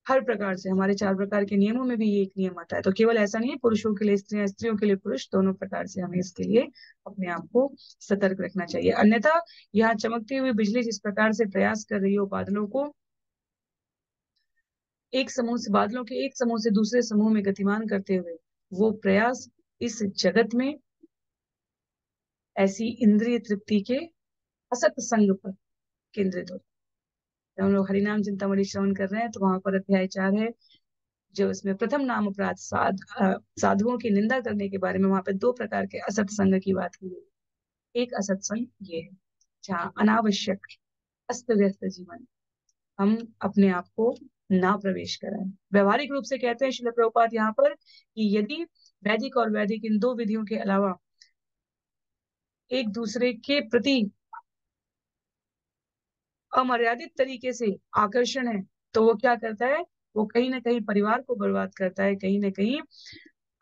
[SPEAKER 1] हर प्रकार से हमारे 4 प्रकार के नियमों में भी ये एक नियम आता है। तो केवल ऐसा नहीं है पुरुषों के लिए स्त्रियां, स्त्रियों के लिए पुरुष, दोनों प्रकार से हमें इसके लिए अपने आप को सतर्क रखना चाहिए। अन्यथा यहाँ चमकती हुई बिजली जिस प्रकार से प्रयास कर रही हो बादलों को एक समूह से, बादलों के एक समूह से दूसरे समूह में गतिमान करते हुए, वो प्रयास इस जगत में ऐसी इंद्रिय तृप्ति के असत संग पर केंद्रित होता है। हम लोग हरिनाम चिंतामणि श्रवण कर रहे हैं तो वहां पर अध्याय 4 है जो इसमें प्रथम नाम अपराध साधुओं की निंदा करने के बारे में, वहां पे 2 प्रकार के असत संग की बात की है। एक असत संग ये है जहाँ अनावश्यक अस्त व्यस्त जीवन हम अपने आप को ना प्रवेश कराएं। व्यवहारिक रूप से कहते हैं श्रील प्रभुपाद यहाँ पर कि यदि वैदिक और वैदिक इन 2 विधियों के अलावा एक दूसरे के प्रति अमर्यादित तरीके से आकर्षण है तो वो क्या करता है, वो कहीं ना कहीं परिवार को बर्बाद करता है, कहीं ना कहीं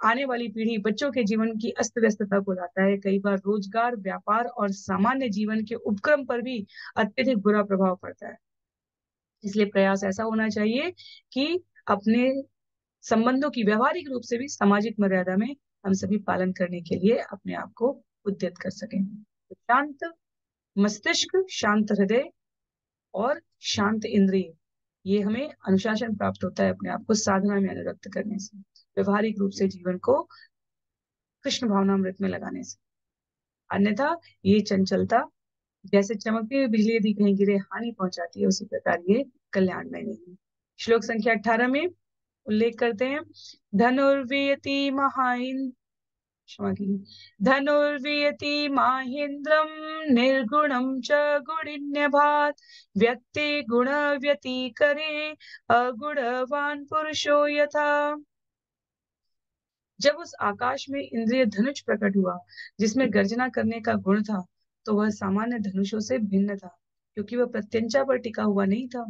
[SPEAKER 1] आने वाली पीढ़ी बच्चों के जीवन की अस्त व्यस्तता को लाता है, कई बार रोजगार, व्यापार और सामान्य जीवन के उपक्रम पर भी अत्यधिक बुरा प्रभाव पड़ता है। इसलिए प्रयास ऐसा होना चाहिए कि अपने संबंधों की व्यवहारिक रूप से भी सामाजिक मर्यादा में हम सभी पालन करने के लिए अपने आप को उद्यत कर सकें। तो शांत मस्तिष्क, शांत हृदय और शांत इंद्रिय, ये हमें अनुशासन प्राप्त होता है अपने आप को साधना में अनुरक्त करने से, व्यवहारिक रूप से जीवन को कृष्ण भावनामृत में लगाने से। अन्यथा ये चंचलता जैसे चमकती हुई बिजली यदि कहीं गिरे हानि पहुंचाती है, उसी प्रकार ये कल्याणमय नहीं है। श्लोक संख्या 18 में उल्लेख करते हैं धनुर्वियति महाइंद्र, क्षमा कीजिए, धनुर्वियति माहेन्द्रम निर्गुणम च गुणिन्यभात व्यक्ति गुण व्यतिकरे अगुणवान पुरुषो यथा। जब उस आकाश में इंद्रिय धनुष प्रकट हुआ जिसमें गर्जना करने का गुण था, तो वह सामान्य धनुषों से भिन्न था क्योंकि वह प्रत्यंचा पर टिका हुआ नहीं था।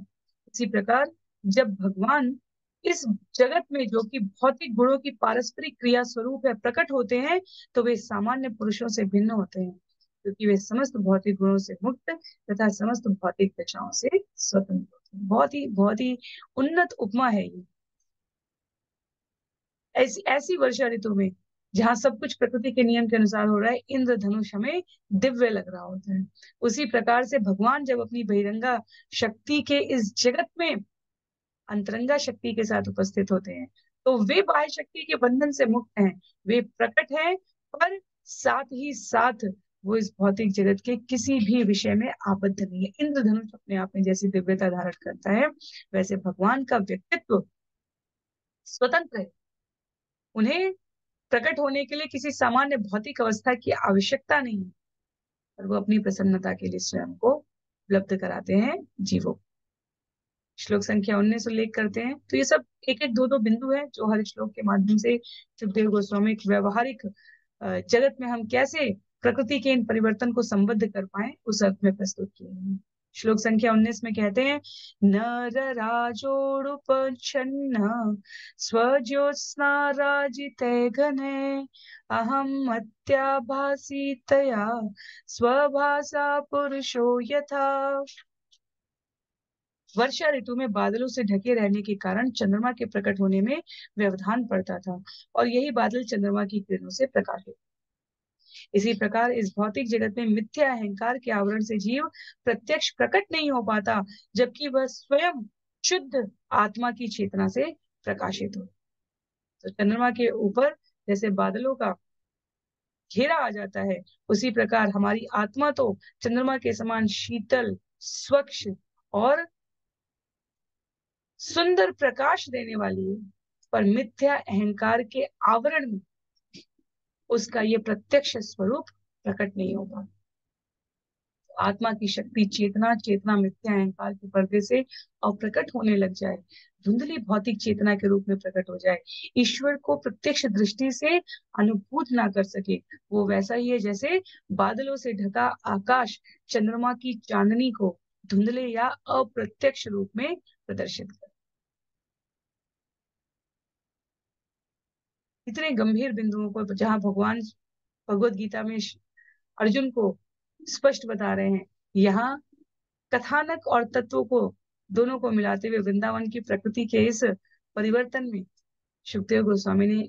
[SPEAKER 1] इसी प्रकार जब भगवान इस जगत में जो कि भौतिक गुणों की पारस्परिक क्रिया स्वरूप है प्रकट होते हैं, तो वे सामान्य पुरुषों से भिन्न होते हैं क्योंकि वे समस्त भौतिक गुणों से मुक्त तथा समस्त भौतिक दशाओं से स्वतंत्र होते हैं। बहुत ही उन्नत उपमा है ये। ऐसी ऐसी वर्षा ऋतु में जहां सब कुछ प्रकृति के नियम के अनुसार हो रहा है, इंद्रधनुष हमें दिव्य लग रहा होता है। उसी प्रकार से भगवान जब अपनी बहिरंगा शक्ति के इस जगत में अंतरंगा शक्ति के साथ उपस्थित होते हैं, तो वे बाह्य शक्ति के बंधन से मुक्त हैं, वे प्रकट हैं, पर साथ ही साथ वो इस भौतिक जगत के किसी भी विषय में आबद्ध नहीं है। इंद्रधनुष अपने आप में जैसी दिव्यता धारण करता है, वैसे भगवान का व्यक्तित्व स्वतंत्र है। उन्हें प्रकट होने के लिए किसी सामान्य भौतिक अवस्था की आवश्यकता नहीं है, और वो अपनी प्रसन्नता के लिए स्वयं को उपलब्ध कराते हैं जीवों। श्लोक संख्या 19 उल्लेख करते हैं। तो ये सब एक एक दो दो बिंदु है जो हर श्लोक के माध्यम से सुखदेव गोस्वामी व्यवहारिक जगत में हम कैसे प्रकृति के इन परिवर्तन को संबद्ध कर पाए उस अर्थ में प्रस्तुत किए हैं। श्लोक संख्या 19 में कहते हैं नर राजोड़ुपछन्न स्वज्योत्स्ना राजिते घने अहम अत्याभासी तया स्वभासा पुरुषो यथा। वर्षा ऋतु में बादलों से ढके रहने के कारण चंद्रमा के प्रकट होने में व्यवधान पड़ता था और यही बादल चंद्रमा की किरणों से प्रकाशित। इसी प्रकार इस भौतिक जगत में मिथ्या अहंकार के आवरण से जीव प्रत्यक्ष प्रकट नहीं हो पाता, जबकि वह स्वयं शुद्ध आत्मा की चेतना से प्रकाशित हो। तो चंद्रमा के ऊपर जैसे बादलों का घेरा आ जाता है, उसी प्रकार हमारी आत्मा तो चंद्रमा के समान शीतल, स्वच्छ और सुंदर प्रकाश देने वाली है, पर मिथ्या अहंकार के आवरण में उसका ये प्रत्यक्ष स्वरूप प्रकट नहीं हो पाता। आत्मा की शक्ति चेतना, चेतना मिथ्या अहंकार के पर्दे से अप्रकट होने लग जाए, धुंधली भौतिक चेतना के रूप में प्रकट हो जाए, ईश्वर को प्रत्यक्ष दृष्टि से अनुभूत ना कर सके, वो वैसा ही है जैसे बादलों से ढका आकाश चंद्रमा की चांदनी को धुंधले या अप्रत्यक्ष रूप में प्रदर्शित करे। इतने गंभीर बिंदुओं को जहां भगवान भगवत गीता में अर्जुन को स्पष्ट बता रहे हैं, यहाँ कथानक और तत्वों को दोनों को मिलाते हुए वृंदावन की प्रकृति के इस परिवर्तन में सुखदेव गोस्वामी ने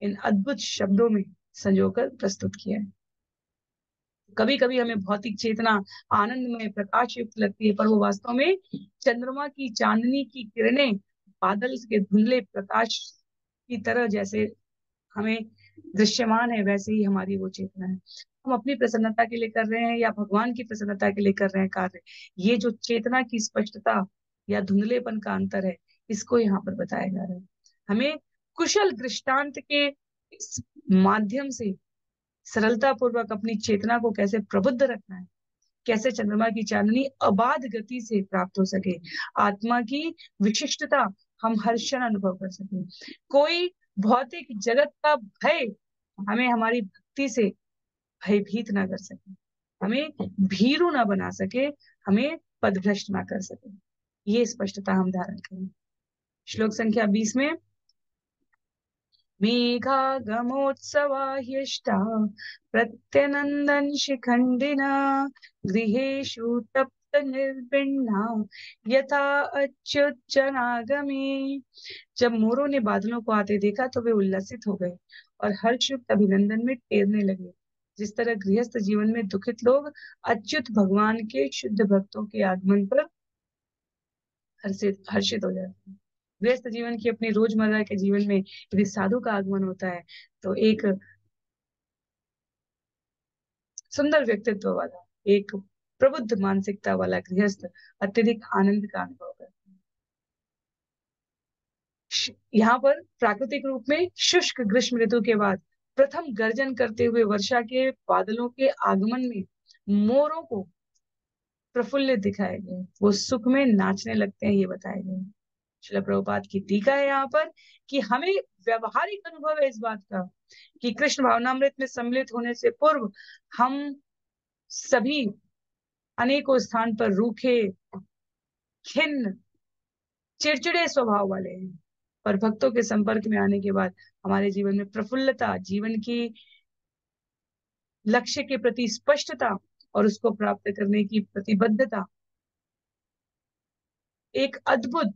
[SPEAKER 1] इन अद्भुत शब्दों में संजोकर प्रस्तुत किया है। कभी कभी हमें भौतिक चेतना आनंद में प्रकाश युक्त लगती है, पर वो वास्तव में चंद्रमा की चांदनी की किरणें बादल के धुंधले प्रकाश की तरह जैसे हमें दृश्यमान है, वैसे ही हमारी वो चेतना है। हम अपनी प्रसन्नता के लिए कर रहे हैं या भगवान की प्रसन्नता के लिए कर रहे हैं कार्य, ये जो चेतना की स्पष्टता या धुंधलेपन का अंतर है, इसको यहाँ पर बताया जा रहा है। हमें कुशल दृष्टांत के इस माध्यम से सरलता पूर्वक अपनी चेतना को कैसे प्रबुद्ध रखना है, कैसे चंद्रमा की चांदनी अबाध गति से प्राप्त हो सके, आत्मा की विशिष्टता हम हर क्षण अनुभव कर सके, कोई भौतिक जगत का भय हमें हमारी भक्ति से भयभीत ना कर सके, हमें भीरू ना बना सके, हमें पदभ्रष्ट ना कर सके। ये स्पष्टता हम धारण करें। श्लोक संख्या 20 में मेघागमोत्सवाह्यष्टा प्रत्यनन्दन् शिखण्डिना गृहेषु तप्तनिर्विण्णा यथा अच्युतजनागमे। जब मोरों ने बादलों को आते देखा तो वे उल्लसित हो गए और हर्षयुक्त अभिनंदन में टेरने लगे, जिस तरह गृहस्थ जीवन में दुखित लोग अच्युत भगवान के शुद्ध भक्तों के आगमन पर हर्षित हर्षित हो जाते हैं। व्यस्त जीवन की अपने रोजमर्रा के जीवन में यदि साधु का आगमन होता है तो एक सुंदर व्यक्तित्व वाला, एक प्रबुद्ध मानसिकता वाला गृहस्थ अत्यधिक आनंद का अनुभव करता है। यहाँ पर प्राकृतिक रूप में शुष्क ग्रीष्म ऋतु के बाद प्रथम गर्जन करते हुए वर्षा के बादलों के आगमन में मोरों को प्रफुल्लित दिखाए गए, वो सुख में नाचने लगते हैं, ये बताए गए। श्रील प्रभुपाद की टीका है यहाँ पर कि हमें व्यवहारिक अनुभव है इस बात का कि कृष्ण भावनामृत में सम्मिलित होने से पूर्व हम सभी अनेकों स्थान पर रूखे, खिन्न, चिड़चिड़े स्वभाव वाले हैं, पर भक्तों के संपर्क में आने के बाद हमारे जीवन में प्रफुल्लता, जीवन की लक्ष्य के प्रति स्पष्टता और उसको प्राप्त करने की प्रतिबद्धता एक अद्भुत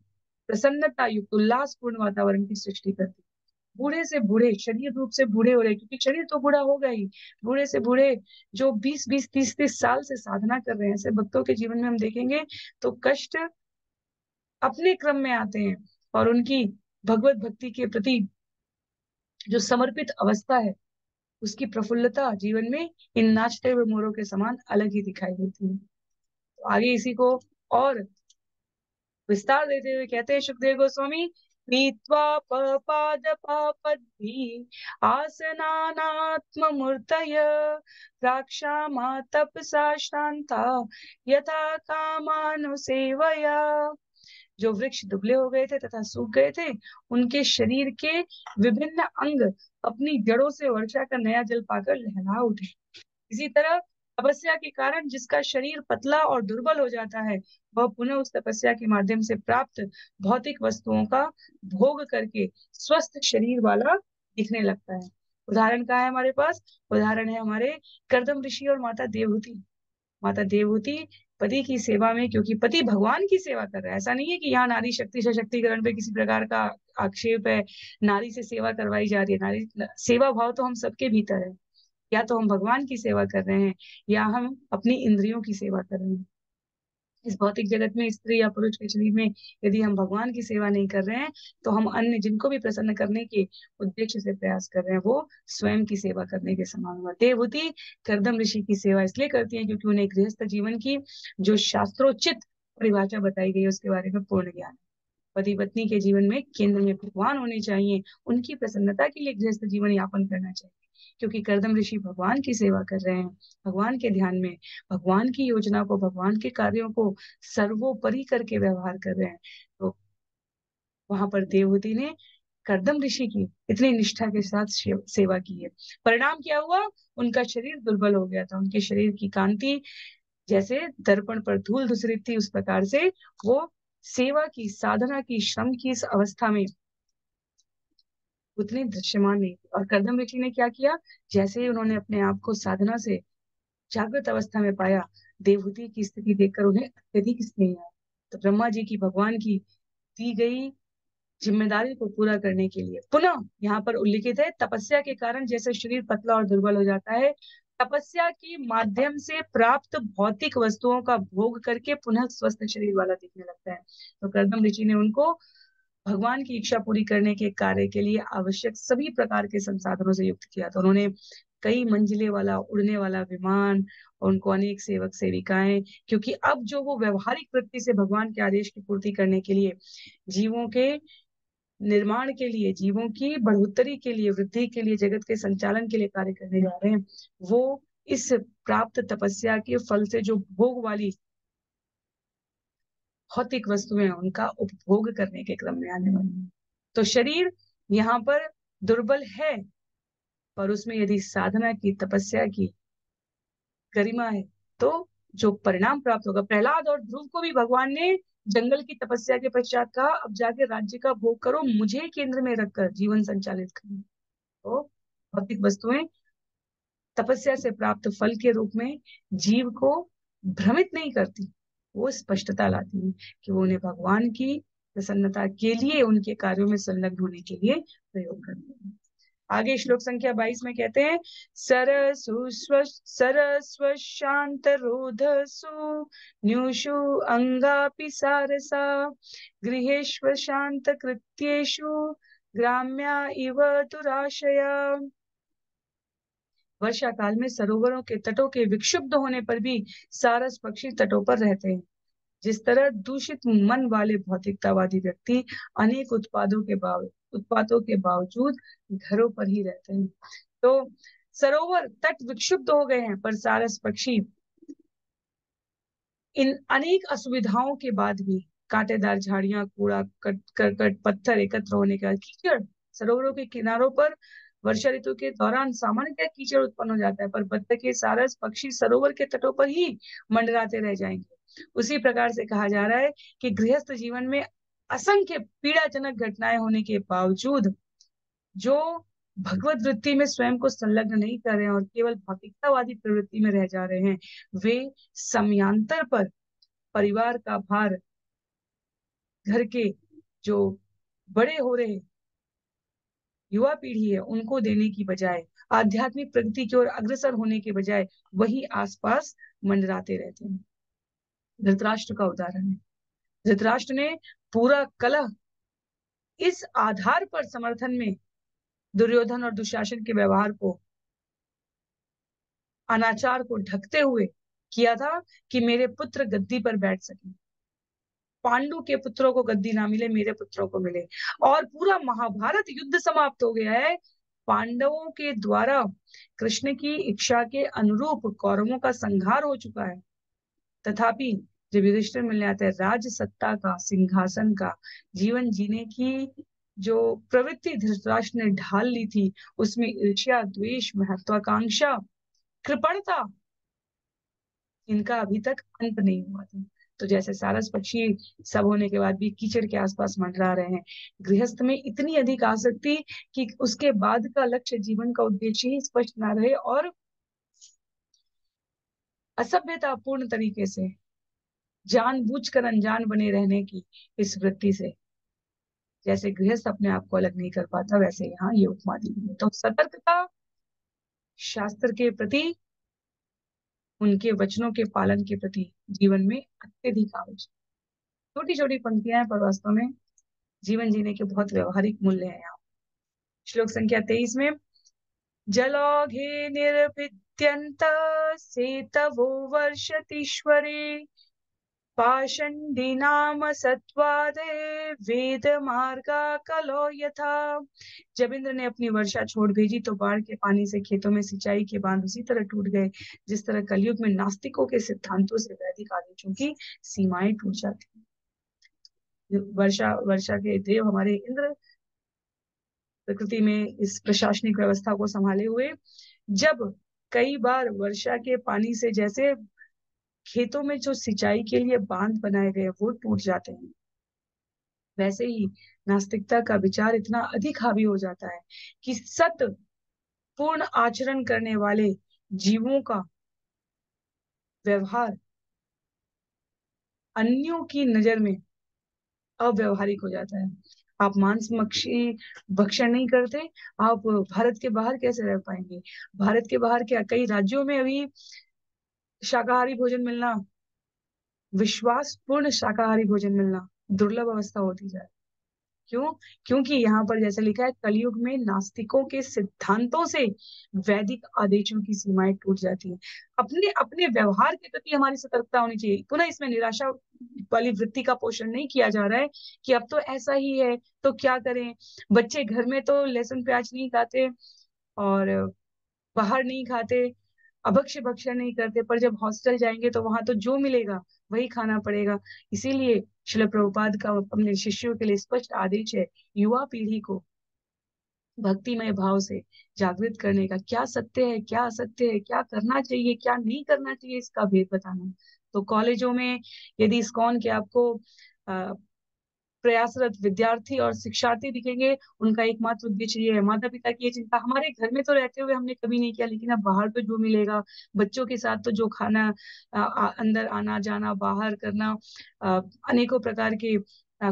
[SPEAKER 1] प्रसन्नता युक्त उल्लासपूर्ण वातावरण की सृष्टि करती है। बूढ़े से बूढ़े, शरीर रूप से बूढ़े हो रहे, क्योंकि शरीर तो बूढ़ा होगा ही, बूढ़े से बूढ़े जो 20-20, 30-30 साल से साधना कर रहे हैं, ऐसे भक्तों के जीवन में हम देखेंगे तो कष्ट अपने क्रम में आते हैं और उनकी भगवत भक्ति के प्रति जो समर्पित अवस्था है, उसकी प्रफुल्लता जीवन में इन नाचते हुए मोरों के समान अलग ही दिखाई देती है। तो आगे इसी को और विस्तार देते हुए कहते हैं सुखदेव गोस्वामी, पीत्वा पपाद पापद्भिः आसनानात्ममूर्तय राक्षामा तपसा श्रांता यथा कामानुसेवया। जो वृक्ष दुबले हो गए थे तथा सूख गए थे, उनके शरीर के विभिन्न अंग अपनी जड़ों से वर्षा का नया जल पाकर लहरा उठे। इसी तरह तपस्या के कारण जिसका शरीर पतला और दुर्बल हो जाता है, वह पुनः उस तपस्या के माध्यम से प्राप्त भौतिक वस्तुओं का भोग करके स्वस्थ शरीर वाला दिखने लगता है। उदाहरण क्या है हमारे पास? उदाहरण है हमारे कर्दम ऋषि और माता देवहूति। माता देवहूति पति की सेवा में, क्योंकि पति भगवान की सेवा कर रहा है। ऐसा नहीं है कि यहाँ नारी शक्ति सशक्तिकरण पे किसी प्रकार का आक्षेप है, नारी से सेवा करवाई जा रही है। नारी सेवा भाव तो हम सबके भीतर है। या तो हम भगवान की सेवा कर रहे हैं या हम अपनी इंद्रियों की सेवा कर रहे हैं। इस भौतिक जगत में स्त्री या पुरुष के शरीर में यदि हम भगवान की सेवा नहीं कर रहे हैं तो हम अन्य जिनको भी प्रसन्न करने के उद्देश्य से प्रयास कर रहे हैं, वो स्वयं की सेवा करने के समान हुआ। देवहूति कर्दम ऋषि की सेवा इसलिए करती है क्योंकि उन्हें गृहस्थ जीवन की जो शास्त्रोचित परिभाषा बताई गई है उसके बारे में पूर्ण ज्ञान है। पति पत्नी के जीवन में केंद्र में भगवान होने चाहिए, उनकी प्रसन्नता के लिए गृहस्थ जीवन यापन करना चाहिए, क्योंकि कर्दम ऋषि भगवान की सेवा कर रहे हैं, भगवान के ध्यान में, भगवान की योजना को, भगवान के कार्यों को सर्वोपरि करके व्यवहार कर रहे हैं। तो वहां पर देवहूति ने कर्दम ऋषि की इतनी निष्ठा के साथ सेवा की है। परिणाम क्या हुआ? उनका शरीर दुर्बल हो गया था, उनके शरीर की कांति जैसे दर्पण पर धूल धूसरित थी उस प्रकार से वो सेवा की, साधना की, श्रम की इस अवस्था में उतनी दृश्यमान नहीं थी। और कर्दम ऋषि ने क्या किया? जैसे ही उन्होंने अपने आप को साधना से जागृत अवस्था में पाया, देवहूति की स्थिति देखकर उन्हें अत्यधिक स्नेह आया। तो ब्रह्मा जी की भगवान की दी गई जिम्मेदारी को पूरा करने के लिए पुनः यहाँ पर उल्लिखित है, तपस्या के कारण जैसे शरीर पतला और दुर्बल हो जाता है, तपस्या के माध्यम से प्राप्त भौतिक वस्तुओं का भोग करके पुनः स्वस्थ शरीर वाला दिखने लगता है। तो कर्दम ऋषि ने उनको भगवान की इच्छा पूरी करने के कार्य के लिए आवश्यक सभी प्रकार के संसाधनों से युक्त किया। तो उन्होंने कई मंजिले वाला उड़ने वाला विमान और उनको अनेक सेवक सेविकाएं, क्योंकि अब जो वो व्यवहारिक वृत्ति से भगवान के आदेश की पूर्ति करने के लिए, जीवों के निर्माण के लिए, जीवों की बढ़ोतरी के लिए, वृद्धि के लिए, जगत के संचालन के लिए कार्य करने जा रहे हैं, वो इस प्राप्त तपस्या के फल से जो भोग वाली भौतिक वस्तुएं उनका उपभोग करने के क्रम में आने वाली है। तो शरीर यहाँ पर दुर्बल है, पर उसमें यदि साधना की, तपस्या की गरिमा है तो जो परिणाम प्राप्त होगा। प्रहलाद और ध्रुव को भी भगवान ने जंगल की तपस्या के पश्चात कहा, अब जाके राज्य का भोग करो, मुझे केंद्र में रखकर जीवन संचालित करो। तो भौतिक वस्तुएं तपस्या से प्राप्त फल के रूप में जीव को भ्रमित नहीं करती, वो स्पष्टता लाती है कि वो उन्हें भगवान की प्रसन्नता के लिए, उनके कार्यों में संलग्न होने के लिए प्रयोग करते हैं। आगे श्लोक संख्या 22 में कहते हैं, सरस्व शांत रोधसु न्यूषु अंगापि सारसा गृहेष्व शांत कृत्येषु ग्राम्या इव दुराशया। वर्षा काल में सरोवरों के तटों के विक्षुब्ध होने पर भी सारस पक्षी तटों पर रहते हैं। जिस तरह दूषित मन वाले भौतिकतावादी व्यक्ति अनेक उत्पादों के बावजूद घरों पर ही रहते हैं। तो सरोवर तट विक्षुब्ध हो गए हैं, पर सारस पक्षी इन अनेक असुविधाओं के बाद भी, कांटेदार झाड़ियां, कूड़ा करकट, पत्थर एकत्र होने का कीचड़, सरोवरों के किनारों पर वर्षा ऋतु के दौरान सामान्यतः कीचड़ उत्पन्न हो जाता है, पर बत्तखें, सारस पक्षी सरोवर के तटों पर ही मंडराते रह जाएंगे। उसी प्रकार से कहा जा रहा है कि गृहस्थ जीवन में असंख्य पीड़ाजनक घटनाएं होने के बावजूद जो भगवत वृत्ति में स्वयं को संलग्न नहीं कर रहे हैं और केवल भौतिकतावादी प्रवृत्ति में रह जा रहे हैं, वे समयांतर पर परिवार का भार, घर के जो बड़े हो रहे युवा पीढ़ी है उनको देने की बजाय, आध्यात्मिक प्रगति की ओर अग्रसर होने के बजाय वही आसपास मंडराते रहते हैं। धृतराष्ट्र का उदाहरण है। धृतराष्ट्र ने पूरा कलह इस आधार पर समर्थन में दुर्योधन और दुशासन के व्यवहार को, अनाचार को ढकते हुए किया था कि मेरे पुत्र गद्दी पर बैठ सके, पांडु के पुत्रों को गद्दी ना मिले, मेरे पुत्रों को मिले। और पूरा महाभारत युद्ध समाप्त हो गया है, पांडवों के द्वारा कृष्ण की इच्छा के अनुरूप कौरवों का संहार हो चुका है। तथापि जब युधिष्ठिर मिलने आते हैं, राज सत्ता का, सिंहासन का, जीवन जीने की जो प्रवृत्ति धृतराष्ट्र ने ढाल ली थी, उसमें ईर्ष्या, द्वेष, महत्वाकांक्षा, कृपणता, इनका अभी तक अंत नहीं हुआ था। तो जैसे सारस पक्षी सब होने के बाद भी कीचड़ के आसपास मंडरा रहे हैं, गृहस्थ में इतनी अधिक आसक्ति कि उसके बाद का लक्ष्य, जीवन का उद्देश्य ही स्पष्ट ना रहे और असभ्यतापूर्ण तरीके से जानबूझकर अनजान बने रहने की इस वृत्ति से। जैसे गृहस्थ अपने आप को अलग नहीं कर पाता, वैसे यहाँ ये उपमा दी गई है। तो सतर्कता शास्त्र के प्रति, उनके वचनों के पालन के प्रति जीवन में अत्यधिक आवश्यक। छोटी छोटी पंक्तियां हैं, पर वास्तव में जीवन जीने के बहुत व्यवहारिक मूल्य हैं यहाँ। श्लोक संख्या 23 में, जलौघे निर्भिद्यन्त सेतवो वर्षतीश्वरे पाषण्डिनाम सत्वादे वेद मार्गा कलो यथा। जब इंद्र ने अपनी वर्षा छोड़ भेजी तो बाढ़ के पानी से खेतों में सिंचाई के बांध उसी तरह टूट गए जिस तरह कलयुग में नास्तिकों के सिद्धांतों से वैदिक आदेशों की सीमाएं टूट जाती हैं। वर्षा वर्षा के देव हमारे इंद्र प्रकृति में इस प्रशासनिक व्यवस्था को संभाले हुए, जब कई बार वर्षा के पानी से जैसे खेतों में जो सिंचाई के लिए बांध बनाए गए वो टूट जाते हैं, वैसे ही नास्तिकता का विचार इतना अधिक हावी हो जाता है कि सत पूर्ण आचरण करने वाले जीवों का व्यवहार अन्यों की नजर में अव्यवहारिक हो जाता है। आप मांस मच्छी भक्षण नहीं करते, आप भारत के बाहर कैसे रह पाएंगे? भारत के बाहर क्या, कई राज्यों में अभी शाकाहारी भोजन मिलना, विश्वास पूर्ण शाकाहारी भोजन मिलना दुर्लभ अवस्था होती जाए। क्यों? क्योंकि यहाँ पर जैसे लिखा है, कलयुग में नास्तिकों के सिद्धांतों से वैदिक आदेशों की सीमाएं टूट जाती है। अपने अपने व्यवहार के प्रति हमारी सतर्कता होनी चाहिए। पुनः इसमें निराशा वाली वृत्ति का पोषण नहीं किया जा रहा है कि अब तो ऐसा ही है तो क्या करें, बच्चे घर में तो लहसुन प्याज नहीं खाते और बाहर नहीं खाते, अभक्ष्य भक्षण नहीं करते, पर जब हॉस्टल जाएंगे तो वहां तो जो मिलेगा वही खाना पड़ेगा। इसीलिए श्रील प्रभुपाद का अपने शिष्यों के लिए स्पष्ट आदेश है, युवा पीढ़ी को भक्तिमय भाव से जागृत करने का, क्या सत्य है क्या असत्य है, क्या करना चाहिए क्या नहीं करना चाहिए, इसका भेद बताना। तो कॉलेजों में यदि इस्कॉन के आपको प्रयासरत विद्यार्थी और शिक्षार्थी दिखेंगे, उनका एकमात्र उद्देश्य ये है, माता पिता की ये चिंता, हमारे घर में तो रहते हुए हमने कभी नहीं किया, लेकिन अब बाहर तो जो मिलेगा, बच्चों के साथ तो जो खाना, अंदर आना जाना, बाहर करना, अनेकों प्रकार के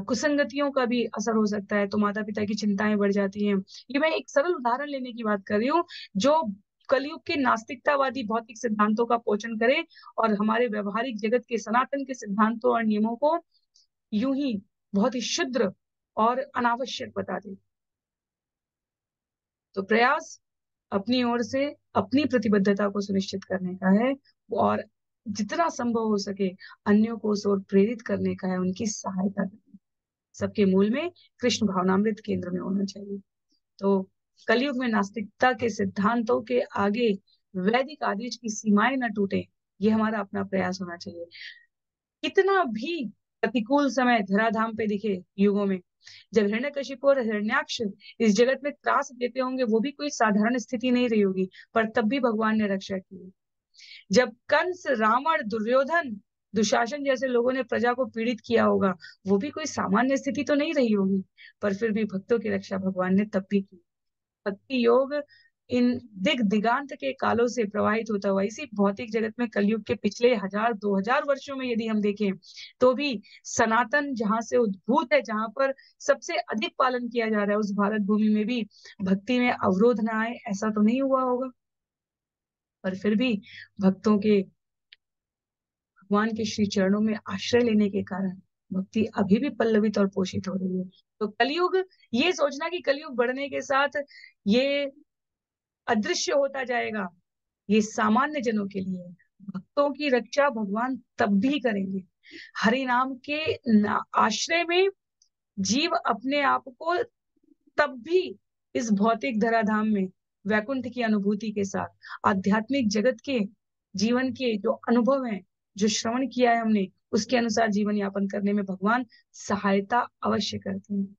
[SPEAKER 1] कुसंगतियों का भी असर हो सकता है, तो माता पिता की चिंताएं बढ़ जाती हैं। ये मैं एक सरल उदाहरण लेने की बात कर रही हूँ, जो कलयुग के नास्तिकतावादी भौतिक सिद्धांतों का पोषण करे और हमारे व्यवहारिक जगत के सनातन के सिद्धांतों और नियमों को यूं ही बहुत ही शुद्र और अनावश्यक बता दे। तो प्रयास अपनी ओर से अपनी प्रतिबद्धता को सुनिश्चित करने का है और जितना संभव हो सके अन्यों को उस ओर प्रेरित करने का है, उनकी सहायता करनी। सबके मूल में कृष्ण भावनामृत केंद्र में होना चाहिए। तो कलयुग में नास्तिकता के सिद्धांतों के आगे वैदिक आदेश की सीमाएं न टूटे, ये हमारा अपना प्रयास होना चाहिए। कितना भी प्रतिकूल समय धराधाम पे दिखे युगों में, जब हिरण्यकशिपु और हिरण्याक्ष इस जगत में त्रास देते होंगे, वो भी कोई साधारण स्थिति नहीं रही होगी, पर तब भी भगवान ने रक्षा की। जब कंस, रावण, दुर्योधन, दुशासन जैसे लोगों ने प्रजा को पीड़ित किया होगा, वो भी कोई सामान्य स्थिति तो नहीं रही होगी, पर फिर भी भक्तों की रक्षा भगवान ने तब भी की। भक्ति योग इन दिग दिगांत के कालों से प्रवाहित होता हुआ इसी भौतिक जगत में कलयुग के पिछले 1000-2000 वर्षों में यदि हम देखें, तो भी सनातन जहां से उद्भूत है, जहां पर सबसे अधिक पालन किया जा रहा है, उस भारत भूमि में भी भक्ति में अवरोध ना आए ऐसा तो नहीं हुआ होगा। पर फिर भी भक्तों के भगवान के श्री चरणों में आश्रय लेने के कारण भक्ति अभी भी पल्लवित और पोषित हो रही है। तो कलयुग, ये सोचना कि कलयुग बढ़ने के साथ ये अदृश्य होता जाएगा, ये सामान्य जनों के लिए है। भक्तों की रक्षा भगवान तब भी करेंगे। हरि नाम के आश्रय में जीव अपने आप को तब भी इस भौतिक धराधाम में वैकुंठ की अनुभूति के साथ आध्यात्मिक जगत के जीवन के जो अनुभव हैं, जो श्रवण किया है हमने, उसके अनुसार जीवन यापन करने में भगवान सहायता अवश्य करते हैं।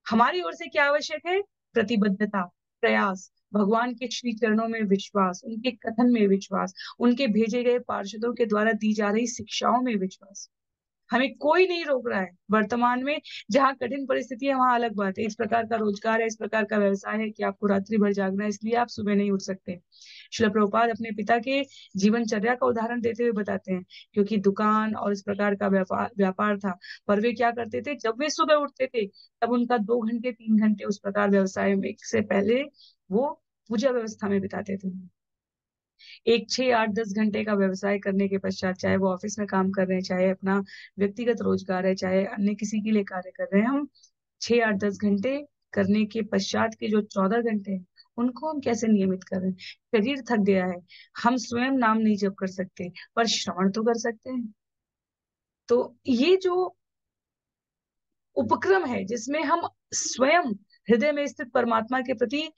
[SPEAKER 1] हमारी ओर से क्या आवश्यक है? प्रतिबद्धता, प्रयास, भगवान के श्री चरणों में विश्वास, उनके कथन में विश्वास, उनके भेजे गए पार्षदों के द्वारा दी जा रही शिक्षाओं में विश्वास। हमें कोई नहीं रोक रहा है। वर्तमान में जहाँ कठिन परिस्थिति है वहां अलग बात है, इस प्रकार का रोजगार है, इस प्रकार का व्यवसाय है कि आपको रात्रि भर जागना है, इसलिए आप सुबह नहीं उठ सकते। श्रील प्रभुपाद अपने पिता के जीवनचर्या का उदाहरण देते हुए बताते हैं, क्योंकि दुकान और इस प्रकार का व्यापार व्यापार था, पर वे क्या करते थे, जब वे सुबह उठते थे तब उनका 2 घंटे 3 घंटे उस प्रकार व्यवसाय में से पहले वो पूजा व्यवस्था में बिताते थे। एक 6 8 10 घंटे का व्यवसाय करने के पश्चात, चाहे वो ऑफिस में काम कर रहे हैं, चाहे अपना व्यक्तिगत रोजगार है, चाहे अन्य किसी के लिए कार्य कर रहे हैं, हम 6 8 10 घंटे करने के पश्चात के जो 14 घंटे हैं उनको हम कैसे नियमित कर रहे हैं। शरीर थक गया है, हम स्वयं नाम नहीं जप कर सकते, पर श्रवण तो कर सकते हैं। तो ये जो उपक्रम है जिसमें हम स्वयं हृदय में स्थित परमात्मा के प्रति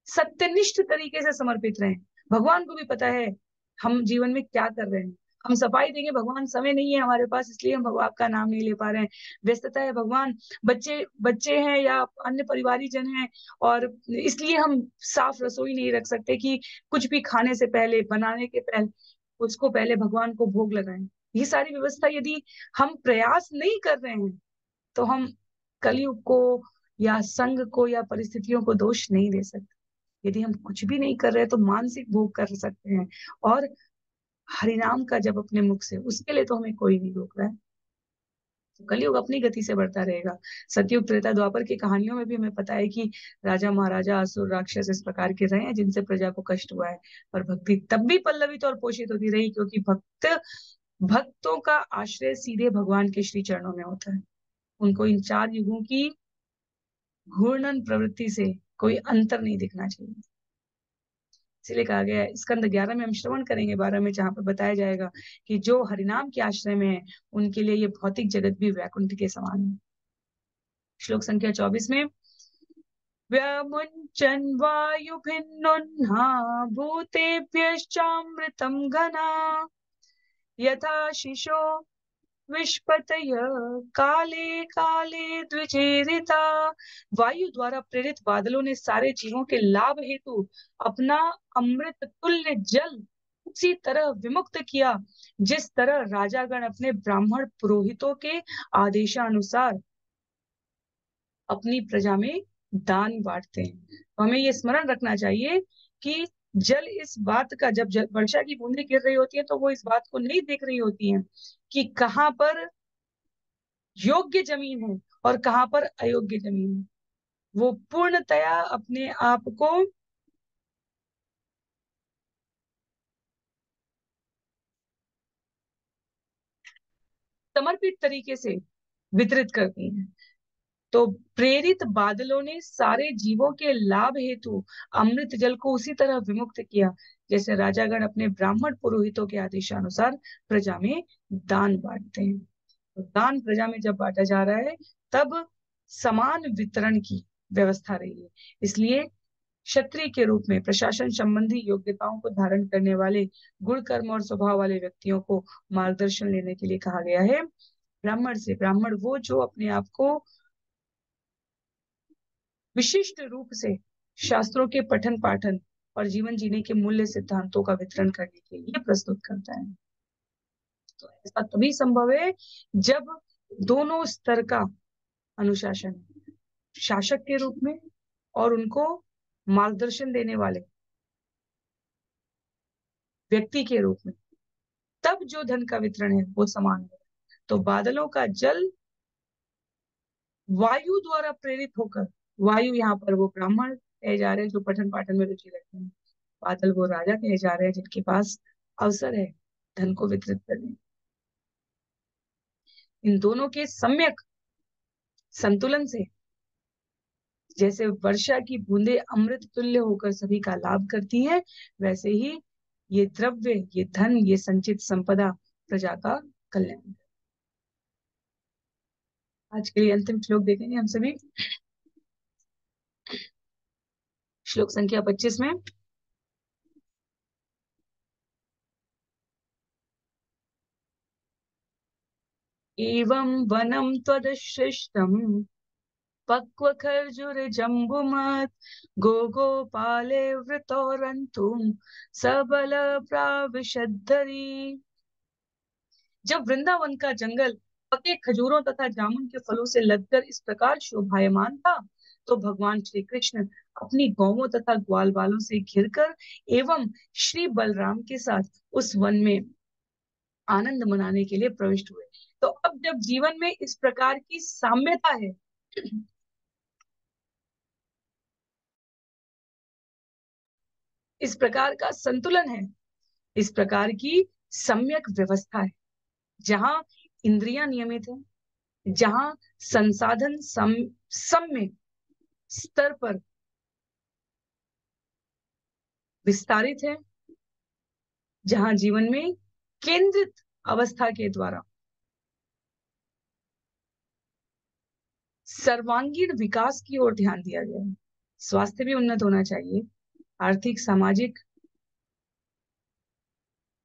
[SPEAKER 1] सत्यनिष्ठ तरीके से समर्पित रहें। भगवान को भी पता है हम जीवन में क्या कर रहे हैं। हम सफाई देंगे, भगवान समय नहीं है हमारे पास इसलिए हम भगवान का नाम नहीं ले पा रहे हैं। व्यस्तता है भगवान, बच्चे बच्चे हैं या अन्य परिवारी जन हैं, और इसलिए हम साफ रसोई नहीं रख सकते कि कुछ भी खाने से पहले, बनाने के पहले उसको पहले भगवान को भोग लगाएं। ये सारी व्यवस्था यदि हम प्रयास नहीं कर रहे हैं तो हम कलयुग को या संघ को या परिस्थितियों को दोष नहीं दे सकते। यदि हम कुछ भी नहीं कर रहे तो मानसिक भोग कर सकते हैं, और हरिनाम का जब अपने मुख से, उसके लिए तो हमें कोई नहीं रोक रहा है। तो कलयुग अपनी गति से बढ़ता रहेगा। सतयुग त्रेता द्वापर की कहानियों में भी हमें पता है कि राजा महाराजा असुर राक्षस इस प्रकार के रहे हैं जिनसे प्रजा को कष्ट हुआ है, पर भक्ति तब भी पल्लवित और पोषित होती रही, क्योंकि भक्तों का आश्रय सीधे भगवान के श्री चरणों में होता है। उनको इन 4 युगों की घूर्णन प्रवृत्ति से कोई अंतर नहीं दिखना चाहिए। इसलिए कहा गया है, स्कंद 11 में हम श्रवण करेंगे 12 में, जहां पर बताया जाएगा कि जो हरिनाम के आश्रय में है उनके लिए ये भौतिक जगत भी वैकुंठ के समान है। श्लोक संख्या 24 में, व्यामुञ्चन् वायुभिन्नुन्हा भूतेभ्यश्चामृतं घना यथा शिशो विष्पतय काले काले द्विजेरिता। वायु द्वारा प्रेरित बादलों ने सारे जीवों के लाभ हेतु अपना अमृत तुल्य जल उसी तरह विमुक्त किया जिस तरह राजागण अपने ब्राह्मण पुरोहितों के आदेशानुसार अपनी प्रजा में दान बांटते हैं। तो हमें ये स्मरण रखना चाहिए कि जल इस बात का, जब वर्षा की बूंदें गिर रही होती है तो वो इस बात को नहीं देख रही होती हैं कि कहाँ पर योग्य जमीन है और कहाँ पर अयोग्य जमीन है। वो पूर्णतया अपने आप को समर्पित तरीके से वितरित करती हैं। तो प्रेरित बादलों ने सारे जीवों के लाभ हेतु अमृत जल को उसी तरह विमुक्त किया जैसे राजागण अपने ब्राह्मण पुरोहितों के आदेशानुसार प्रजा में दान बांटते हैं। तो दान प्रजा में जब बांटा जा रहा है तब समान वितरण की व्यवस्था रही है। इसलिए क्षत्रिय के रूप में प्रशासन संबंधी योग्यताओं को धारण करने वाले गुण कर्म और स्वभाव वाले व्यक्तियों को मार्गदर्शन लेने के लिए कहा गया है। ब्राह्मण से, ब्राह्मण वो जो अपने आप को विशिष्ट रूप से शास्त्रों के पठन पाठन और जीवन जीने के मूल्य सिद्धांतों का वितरण करने के लिए प्रस्तुत करता है। तो ऐसा तभी संभव है जब दोनों स्तर का अनुशासन, शासक के रूप में और उनको मार्गदर्शन देने वाले व्यक्ति के रूप में, तब जो धन का वितरण है वो समान है। तो बादलों का जल वायु द्वारा प्रेरित होकर, वायु यहाँ पर वो ब्राह्मण कहे जा रहे हैं जो पठन पाठन में रुचि रखते हैं, बादल वो राजा कहे जा रहे हैं जिनके पास अवसर है धन को वितरित करने। इन दोनों के सम्यक संतुलन से जैसे वर्षा की बूंदें अमृत तुल्य होकर सभी का लाभ करती हैं, वैसे ही ये द्रव्य, ये धन, ये संचित संपदा प्रजा का कल्याण। आज के लिए अंतिम श्लोक देखेंगे हम सभी। श्लोक संख्या 25 में, एवं वनं त्वदसृष्टम् पक्वखर्जुरजम्बुमत् गोपाले वृतोरन्तुं सबल प्राविशद्धरी। जब वृंदावन का जंगल पके खजूरों तथा जामुन के फलों से लदकर इस प्रकार शोभायमान था, तो भगवान श्री कृष्ण अपनी गौओं तथा ग्वाल बालों से घिरकर एवं श्री बलराम के साथ उस वन में आनंद मनाने के लिए प्रविष्ट हुए। तो अब जब जीवन में इस प्रकार की साम्यता है, इस प्रकार का संतुलन है, इस प्रकार की सम्यक व्यवस्था है, जहां इंद्रियां नियमित है, जहां संसाधन सम्य स्तर पर विस्तारित है, जहां जीवन में केंद्रित अवस्था के द्वारा सर्वांगीण विकास की ओर ध्यान दिया गया है। स्वास्थ्य भी उन्नत होना चाहिए, आर्थिक सामाजिक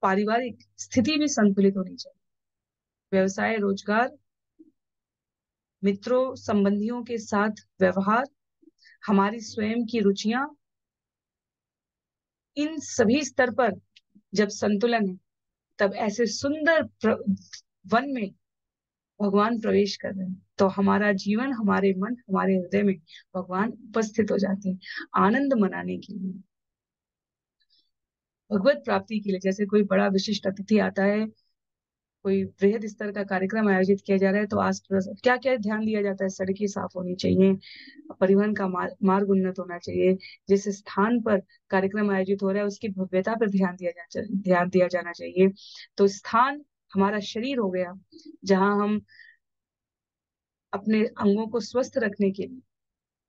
[SPEAKER 1] पारिवारिक स्थिति भी संतुलित होनी चाहिए, व्यवसाय रोजगार मित्रों संबंधियों के साथ व्यवहार, हमारी स्वयं की रुचियां, इन सभी स्तर पर जब संतुलन है, तब ऐसे सुंदर वन में भगवान प्रवेश कर रहे हैं, तो हमारा जीवन, हमारे मन, हमारे हृदय में भगवान उपस्थित हो जाते हैं आनंद मनाने के लिए, भगवत प्राप्ति के लिए। जैसे कोई बड़ा विशिष्ट अतिथि आता है, कोई बृहद स्तर का कार्यक्रम आयोजित किया जा रहा है, तो आस पास क्या क्या ध्यान दिया जाता है? सड़कें साफ होनी चाहिए, परिवहन का मार्ग उन्नत होना चाहिए, जिस स्थान पर कार्यक्रम आयोजित हो रहा है उसकी भव्यता पर ध्यान दिया जाना चाहिए। तो स्थान हमारा शरीर हो गया, जहां हम अपने अंगों को स्वस्थ रखने के लिए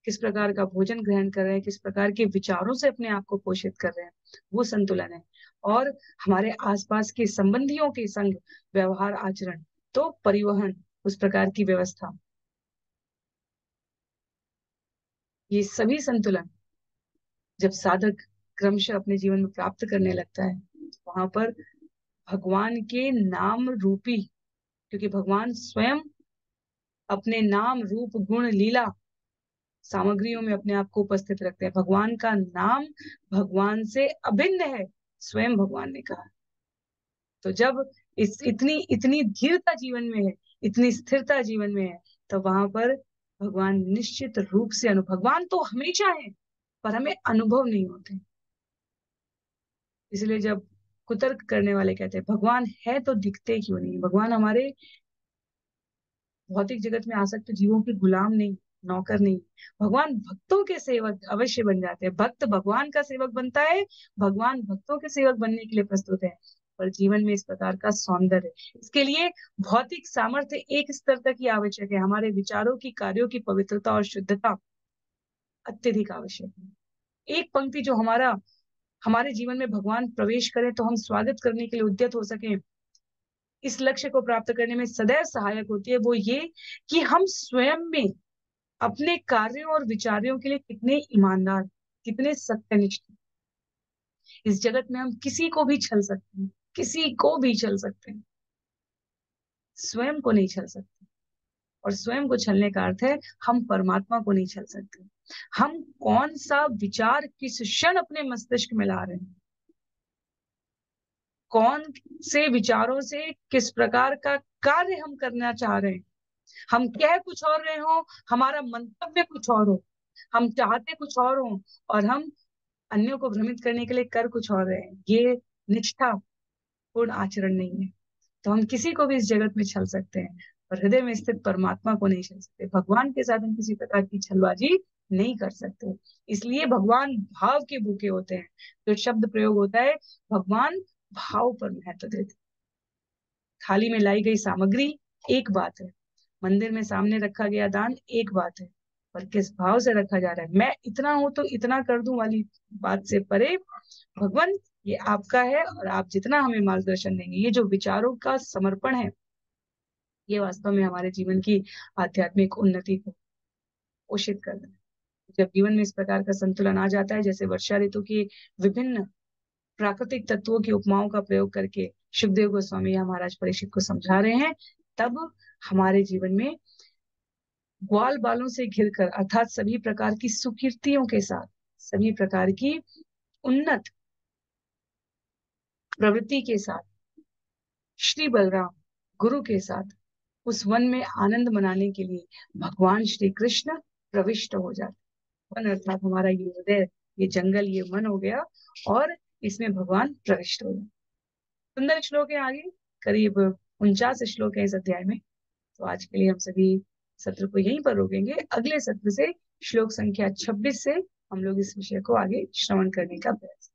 [SPEAKER 1] किस प्रकार का भोजन ग्रहण कर रहे हैं, किस प्रकार के विचारों से अपने आप को पोषित कर रहे हैं, वो संतुलन है। और हमारे आसपास के संबंधियों के संग व्यवहार आचरण, तो परिवहन, उस प्रकार की व्यवस्था, ये सभी संतुलन जब साधक क्रमशः अपने जीवन में प्राप्त करने लगता है, वहां पर भगवान के नाम रूपी, क्योंकि भगवान स्वयं अपने नाम रूप गुण लीला सामग्रियों में अपने आप को उपस्थित रखते हैं। भगवान का नाम भगवान से अभिन्न है, स्वयं भगवान ने कहा। तो जब इस इतनी इतनी धीरता जीवन में है, इतनी स्थिरता जीवन में है, तो वहां पर भगवान निश्चित रूप से भगवान तो हमेशा है, पर हमें अनुभव नहीं होते। इसलिए जब कुतर्क करने वाले कहते हैं भगवान है तो दिखते क्यों नहीं, भगवान हमारे भौतिक जगत में आसक्त जीवों के गुलाम नहीं, नौकर नहीं, भगवान भक्तों के सेवक अवश्य बन जाते हैं। भक्त भगवान का सेवक बनता है, भगवान भक्तों के सेवक बनने के लिए प्रस्तुत है। पर जीवन में इस प्रकार का सौंदर्य है, इसके लिए भौतिक सामर्थ्य एक स्तर तक ही आवश्यक है, हमारे विचारों की, कार्यों की पवित्रता और शुद्धता अत्यधिक आवश्यक है। एक पंक्ति जो हमारे जीवन में भगवान प्रवेश करें तो हम स्वागत करने के लिए उद्यत हो सके, इस लक्ष्य को प्राप्त करने में सदैव सहायक होती है, वो ये कि हम स्वयं में अपने कार्यों और विचारों के लिए कितने ईमानदार, कितने सत्यनिष्ठ। इस जगत में हम किसी को भी छल सकते हैं, किसी को भी छल सकते हैं, स्वयं को नहीं छल सकते। और स्वयं को छलने का अर्थ है हम परमात्मा को नहीं छल सकते। हम कौन सा विचार किस क्षण अपने मस्तिष्क में ला रहे हैं, कौन से विचारों से किस प्रकार का कार्य हम करना चाह रहे हैं, हम कह कुछ और रहे हो, हमारा मंतव्य कुछ और हो, हम चाहते कुछ और हो, और हम अन्यों को भ्रमित करने के लिए कर कुछ और रहे हैं, ये निष्ठा पूर्ण आचरण नहीं है। तो हम किसी को भी इस जगत में छल सकते हैं, पर हृदय में स्थित परमात्मा को नहीं छल सकते। भगवान के साथ हम किसी प्रकार की छलबाजी नहीं कर सकते। इसलिए भगवान भाव के भूखे होते हैं। जो शब्द प्रयोग होता है, भगवान भाव पर महत्व देते हैं। थाली में लाई गई सामग्री एक बात है, मंदिर में सामने रखा गया दान एक बात है, पर किस भाव से रखा जा रहा है, मैं इतना हूं तो इतना कर दूं वाली बात से परे, भगवान ये आपका है और आप जितना हमें मार्गदर्शन देंगे, ये जो विचारों का समर्पण है, ये वास्तव में हमारे जीवन की आध्यात्मिक उन्नति को पोषित करता है। जब जीवन में इस प्रकार का संतुलन आ जाता है, जैसे वर्षा ऋतु की विभिन्न प्राकृतिक तत्वों की उपमाओं का प्रयोग करके सुखदेव गोस्वामी या महाराज परीक्षित को समझा रहे हैं, तब हमारे जीवन में ग्वाल बालों से घिरकर, अर्थात सभी प्रकार की सुकीर्तियों के साथ, सभी प्रकार की उन्नत प्रवृत्ति के साथ, श्री बलराम गुरु के साथ उस वन में आनंद मनाने के लिए भगवान श्री कृष्ण प्रविष्ट हो जाते। वन अर्थात हमारा ये हृदय, ये जंगल, ये मन हो गया, और इसमें भगवान प्रविष्ट हो गए। सुंदर श्लोक है आगे, करीब 49 श्लोक है इस अध्याय में। तो आज के लिए हम सभी सत्र को यहीं पर रोकेंगे। अगले सत्र से श्लोक संख्या 26 से हम लोग इस विषय को आगे श्रवण करने का प्रयास।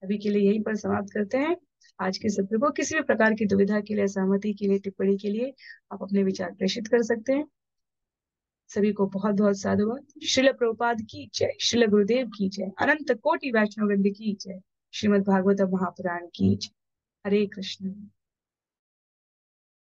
[SPEAKER 1] अभी के लिए यहीं पर समाप्त करते हैं आज के सत्र को। किसी भी प्रकार की दुविधा के लिए, सहमति के लिए, टिप्पणी के लिए आप अपने विचार प्रेषित कर सकते हैं। सभी को बहुत बहुत साधुवाद। श्रील प्रभुपाद की जय, श्रील गुरुदेव की जय, अनंत कोटि वैष्णव वृंद की जय, श्रीमद् भागवत महापुराण की जय। हरे कृष्ण।